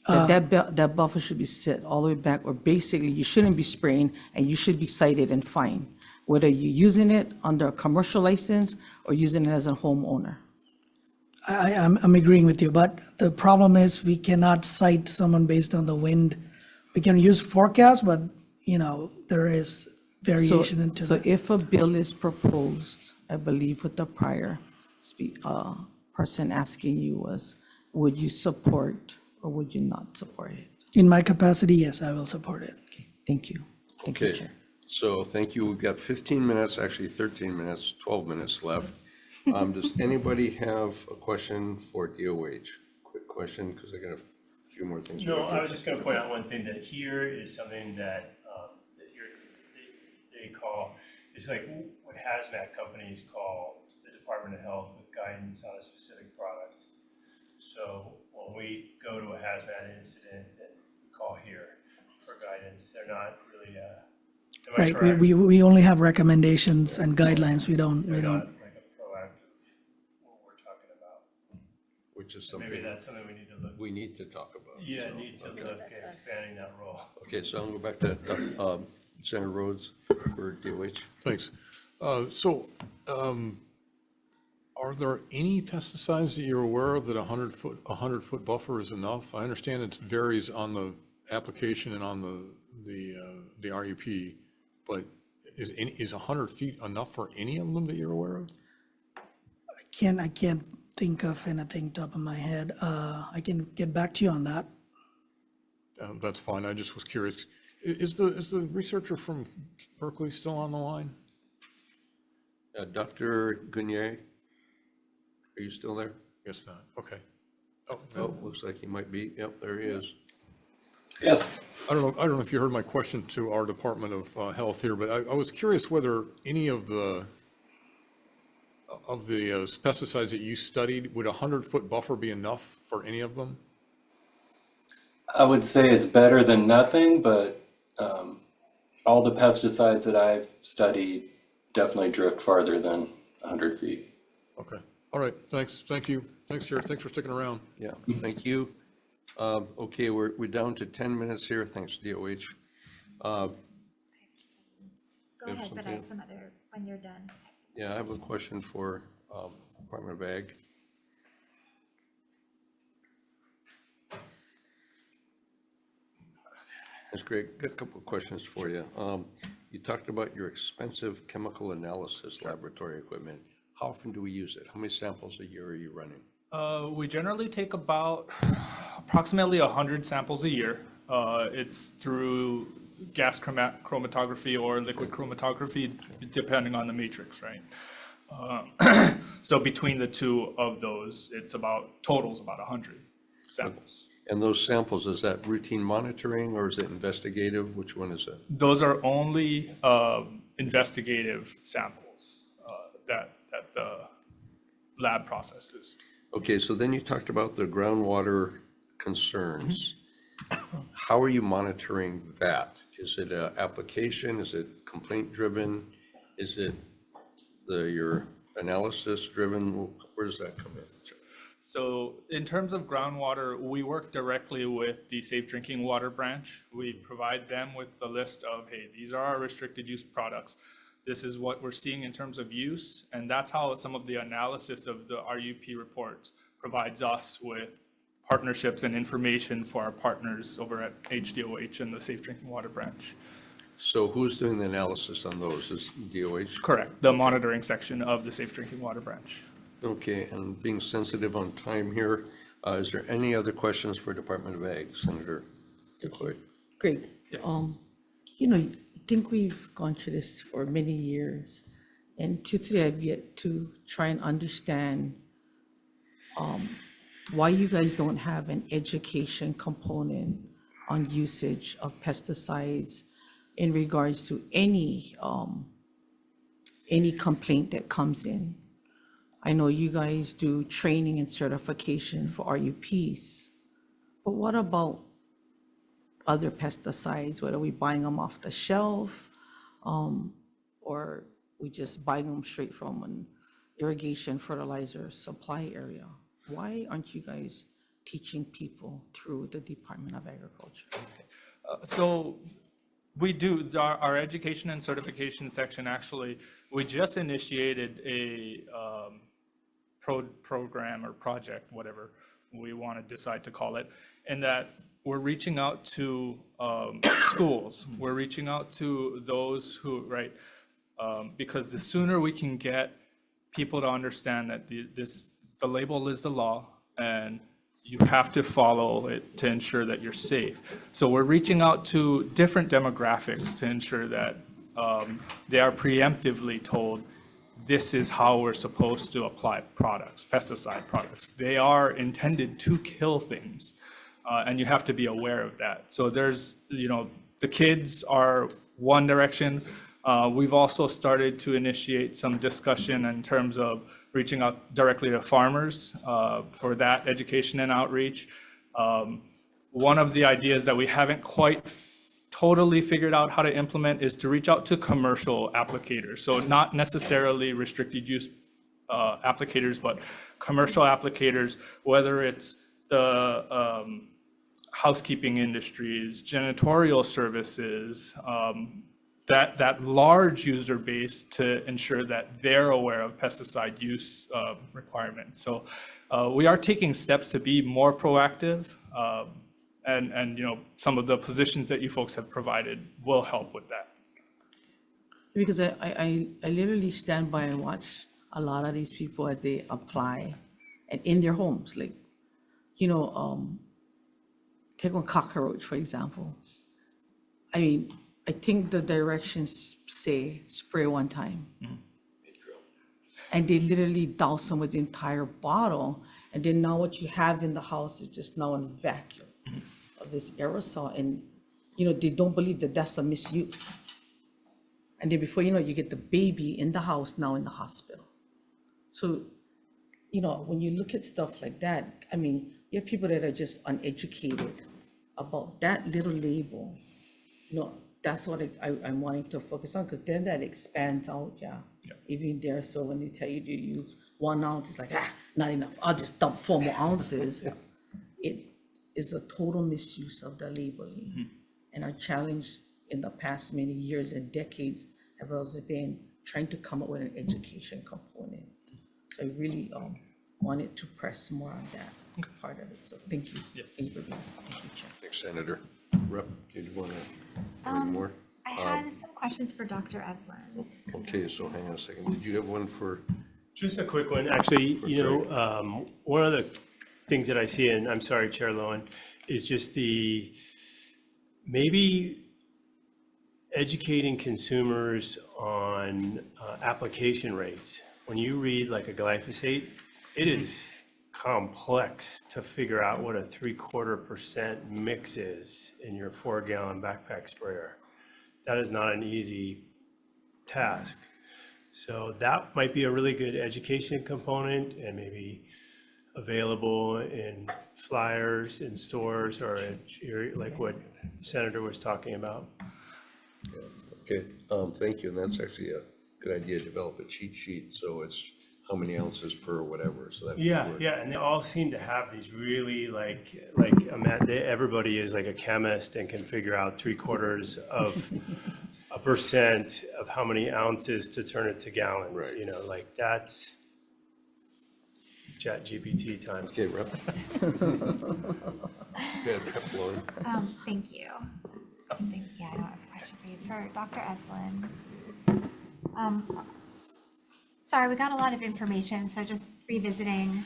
that buffer should be set all the way back, or basically you shouldn't be spraying and you should be cited and fined, whether you're using it under a commercial license or using it as a homeowner. I'm agreeing with you, but the problem is we cannot cite someone based on the wind. We can use forecast, but, there is variation into So that. if a bill is proposed, I believe what the prior person asking you was, would you support or would you not support it? In my capacity, yes, I will support it. Thank you. Thank you, Okay, Chair. so thank you. We've got 15 minutes, actually 13 minutes, 12 minutes left. Does anybody have a question for DOH? Quick question, because I got a few more things. No, I was just gonna point out one thing, that here is something that, they call, it's like what hazmat companies call the Department of Health with guidance on a specific product. So when we go to a hazmat incident, we call here for guidance. They're not really, am I Right, correct? we only have recommendations and guidelines. We They're don't, not like a proactive, what we're talking about. Which is Maybe something that's something we need to look. we need to talk about. Yeah, so, need to okay. look at expanding that role. Okay, so I'll go back to Senator Rhodes for DOH. Thanks. Are there any pesticides that you're aware of that a 100-foot buffer is enough? I understand it varies on the application and on the RUP, but is 100 feet enough for any of them that you're aware of? I can't think of anything top of my head. I can get back to you on that. That's fine. I just was curious. Is the researcher from Berkeley still on the line? Dr. Gunier, are you still there? Guess not. Okay. Oh, looks like he might be. Yep, there he is. Yes. I don't know if you heard my question to our Department of Health here, but I was curious whether any of the pesticides that you studied, would a 100-foot buffer be enough for any of them? I would say it's better than nothing, but all the pesticides that I've studied definitely drift farther than 100 feet. Okay. All right. Thanks. Thank you. Thanks, Chair. Thanks for sticking around. Yeah, thank you. Okay, we're down to 10 minutes here. Thanks, DOH. Go You have ahead, but I have something? some other, when you're done. I have some Yeah, I have a questions. question for Department of Ag. That's great. Got a couple of questions for you. You talked about your expensive chemical analysis laboratory equipment. How often do we use it? How many samples a year are you running? We generally take about approximately 100 samples a year. It's through gas chromatography or liquid chromatography, depending on the matrix, right? So between the two of those, total's about 100 samples. And those samples, is that routine monitoring or is it investigative? Which one is it? Those are only investigative samples that the lab processes. Okay, so then you talked about the groundwater concerns. How are you monitoring that? Is it an application? Is it complaint driven? Is it your analysis driven? Where does that come in? So in terms of groundwater, we work directly with the Safe Drinking Water branch. We provide them with the list of, hey, these are our restricted use products. This is what we're seeing in terms of use. And that's how some of the analysis of the RUP reports provides us with partnerships and information for our partners over at HDOH and the Safe Drinking Water branch. So who's doing the analysis on those? Is DOH? Correct, the monitoring section of the Safe Drinking Water branch. Okay, and being sensitive on time here, is there any other questions for Department of Ag? Senator DeCoy? Great. I think we've gone through this for many years, and to today I've yet to try and understand why you guys don't have an education component on usage of pesticides in regards to any complaint that comes in. I know you guys do training and certification for RUPs, But what about other pesticides, whether we buying them off the shelf, or we just buying them straight from an irrigation fertilizer supply area? Why aren't you guys teaching people through the Department of Agriculture? So we do, our education and certification section, actually, we just initiated a program or project, whatever we want to decide to call it, and that we're reaching out to schools. We're reaching out to those who, right, because the sooner we can get people to understand that the label is the law, and you have to follow it to ensure that you're safe. So we're reaching out to different demographics to ensure that they are preemptively told, this is how we're supposed to apply products, pesticide products. They are intended to kill things, and you have to be aware of that. So there's, the kids are one direction. We've also started to initiate some discussion in terms of reaching out directly to farmers for that education and outreach. One of the ideas that we haven't quite totally figured out how to implement is to reach out to commercial applicators. So not necessarily restricted use applicators, but commercial applicators, whether it's the housekeeping industries, janitorial services, that large user base, to ensure that they're aware of pesticide use requirements. So we are taking steps to be more proactive, and some of the positions that you folks have provided will help with that. Because I literally stand by and watch a lot of these people as they apply and in their homes, like, take on cockroach, for example. I mean, I think the directions say spray one time. And they literally douse them with the entire bottle. And then now what you have in the house is just now a vacuum of this aerosol. And, they don't believe that that's a misuse. And then before you know, you get the baby in the house, now in the hospital. So, when you look at stuff like that, I mean, you have people that are just uneducated about that little label. That's what I'm wanting to focus on, because then that expands out, even there. So when they tell you to use 1 ounce, it's like, not enough, I'll just dump 4 more ounces. It is a total misuse of the labeling. And our challenge in the past many years and decades have also been trying to come up with an education component. So I really wanted to press more on that part of it. So thank you. Thank you for being here. Thank you, Chair. Thanks, Senator. Rep, did you want to add more? I had some questions for Dr. Evsland. Okay, so hang on a second. Did you have one for? Just a quick one. Actually, one of the things that I see, and I'm sorry, Chair Lowen, is just maybe educating consumers on application rates. When you read like a glyphosate, it is complex to figure out what a 0.75% mix is in your 4-gallon backpack sprayer. That is not an easy task. So that might be a really good education component, and maybe available in flyers in stores, or like what Senator was talking about. Okay, thank you. And that's actually a good idea. Develop a cheat sheet, so it's how many ounces per whatever. So that Yeah, and they all seem to have these really everybody is like a chemist and can figure out 0.75% of how many ounces to turn it to gallons. Right. That's ChatGPT time. Okay, Rep. Good, Rep Lowen. Thank you. I don't have a question for you. For Dr. Evsland. Sorry, we got a lot of information, so just revisiting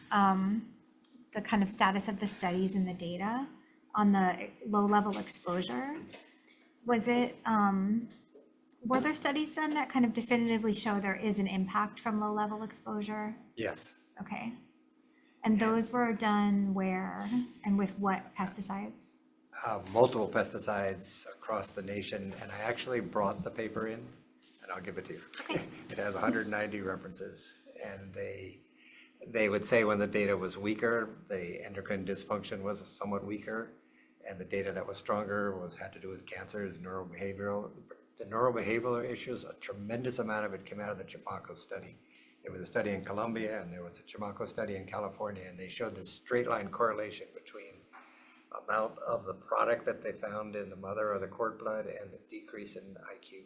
the kind of status of the studies and the data on the low-level exposure. Was it, were there studies done that kind of definitively show there is an impact from low-level exposure? Yes. Okay. And those were done where and with what pesticides? Multiple pesticides across the nation, and I actually brought the paper in, and I'll give it to you. Okay. It has 190 references, and they They would say when the data was weaker, the endocrine dysfunction was somewhat weaker, and the data that was stronger had to do with cancers, neurobehavioral. The neurobehavioral issues, a tremendous amount of it came out of the Chamaco study. There was a study in Colombia, and there was a Chamaco study in California, and they showed this straight line correlation between amount of the product that they found in the mother or the cord blood and the decrease in IQ.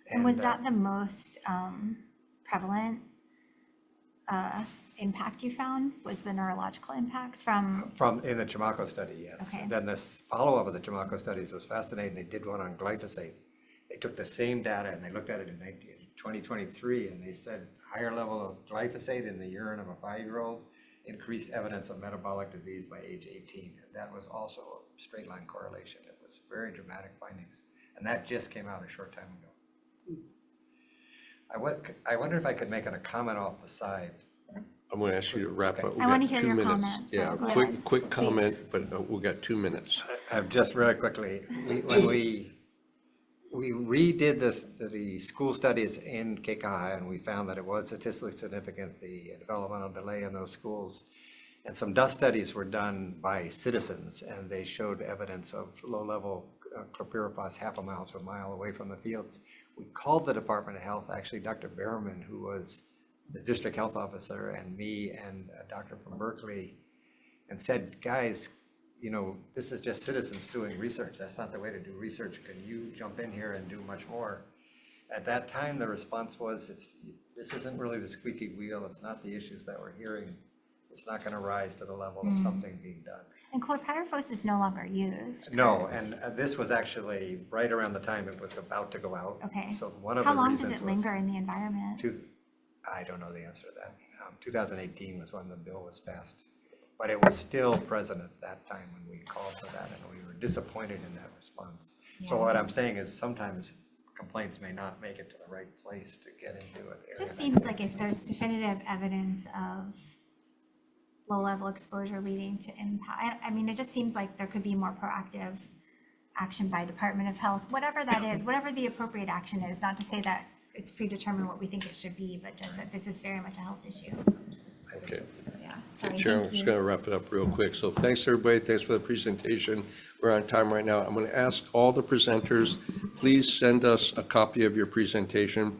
And was that the most prevalent impact you found? Was the neurological impacts from? In the Chamaco study, yes. Okay. Then this follow-up of the Chamaco studies was fascinating. They did one on glyphosate. They took the same data and they looked at it in 2023, and they said higher level of glyphosate in the urine of a 5-year-old increased evidence of metabolic disease by age 18. And that was also a straight line correlation. It was very dramatic findings. And that just came out a short time ago. I wonder if I could make a comment off the side. I'm going to ask you to wrap up. I want to hear your comment. Yeah, So go ahead, quick comment, please. but we've got 2 minutes. Just really quickly, when we redid the school studies in Keikaha, and we found that it was statistically significant, the developmental delay in those schools. And some dust studies were done by citizens, and they showed evidence of low-level chlorpyrifos half a mile to a mile away from the fields. We called the Department of Health, actually Dr. Behrman, who was the district health officer, and me and a doctor from Berkeley, and said, guys, you know, this is just citizens doing research. That's not the way to do research. Can you jump in here and do much more? At that time, the response was, this isn't really the squeaky wheel. It's not the issues that we're hearing. It's not going to rise to the level of something being done. And chlorpyrifos is no longer used. No, and this was actually right around the time it was about to go out. Okay. So one of How the long reasons does it was linger in the environment? I don't know the answer to that. 2018 was when the bill was passed, but it was still present at that time when we called for that, and we were disappointed in that response. So what I'm saying is sometimes complaints may not make it to the right place to get into it. It just seems like if there's definitive evidence of low-level exposure leading to impact, I mean, it just seems like there could be more proactive action by Department of Health, whatever that is, whatever the appropriate action is, not to say that it's predetermined what we think it should be, but just that this is very much a health issue. Okay. Yeah, Okay, sorry, Chair, I'm thank just you. going to wrap it up real quick. So thanks, everybody. Thanks for the presentation. We're on time right now. I'm going to ask all the presenters, please send us a copy of your presentation.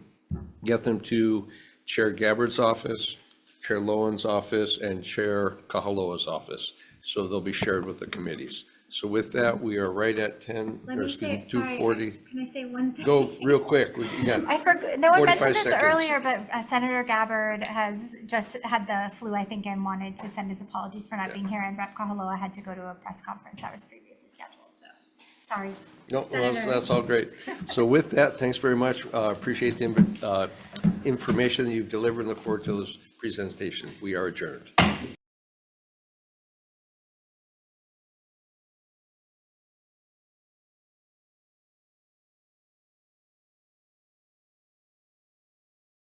Get them to Chair Gabbard's office, Chair Lowen's office, and Chair Kahaloa's office. So they'll be shared with the committees. So with that, we are right at 10, Let or me excuse me, say, sorry, 2:40. can I say one thing? Go real quick. We got I forgot, no one 45 mentioned this seconds. earlier, but Senator Gabbard has just had the flu, I think, and wanted to send his apologies for not being here, and Rep. Kahaloa had to go to a press conference that was previously scheduled, so, sorry. No, well, Senator. that's all great. So with that, thanks very much. Appreciate the information that you've delivered and look forward to this presentation. We are adjourned.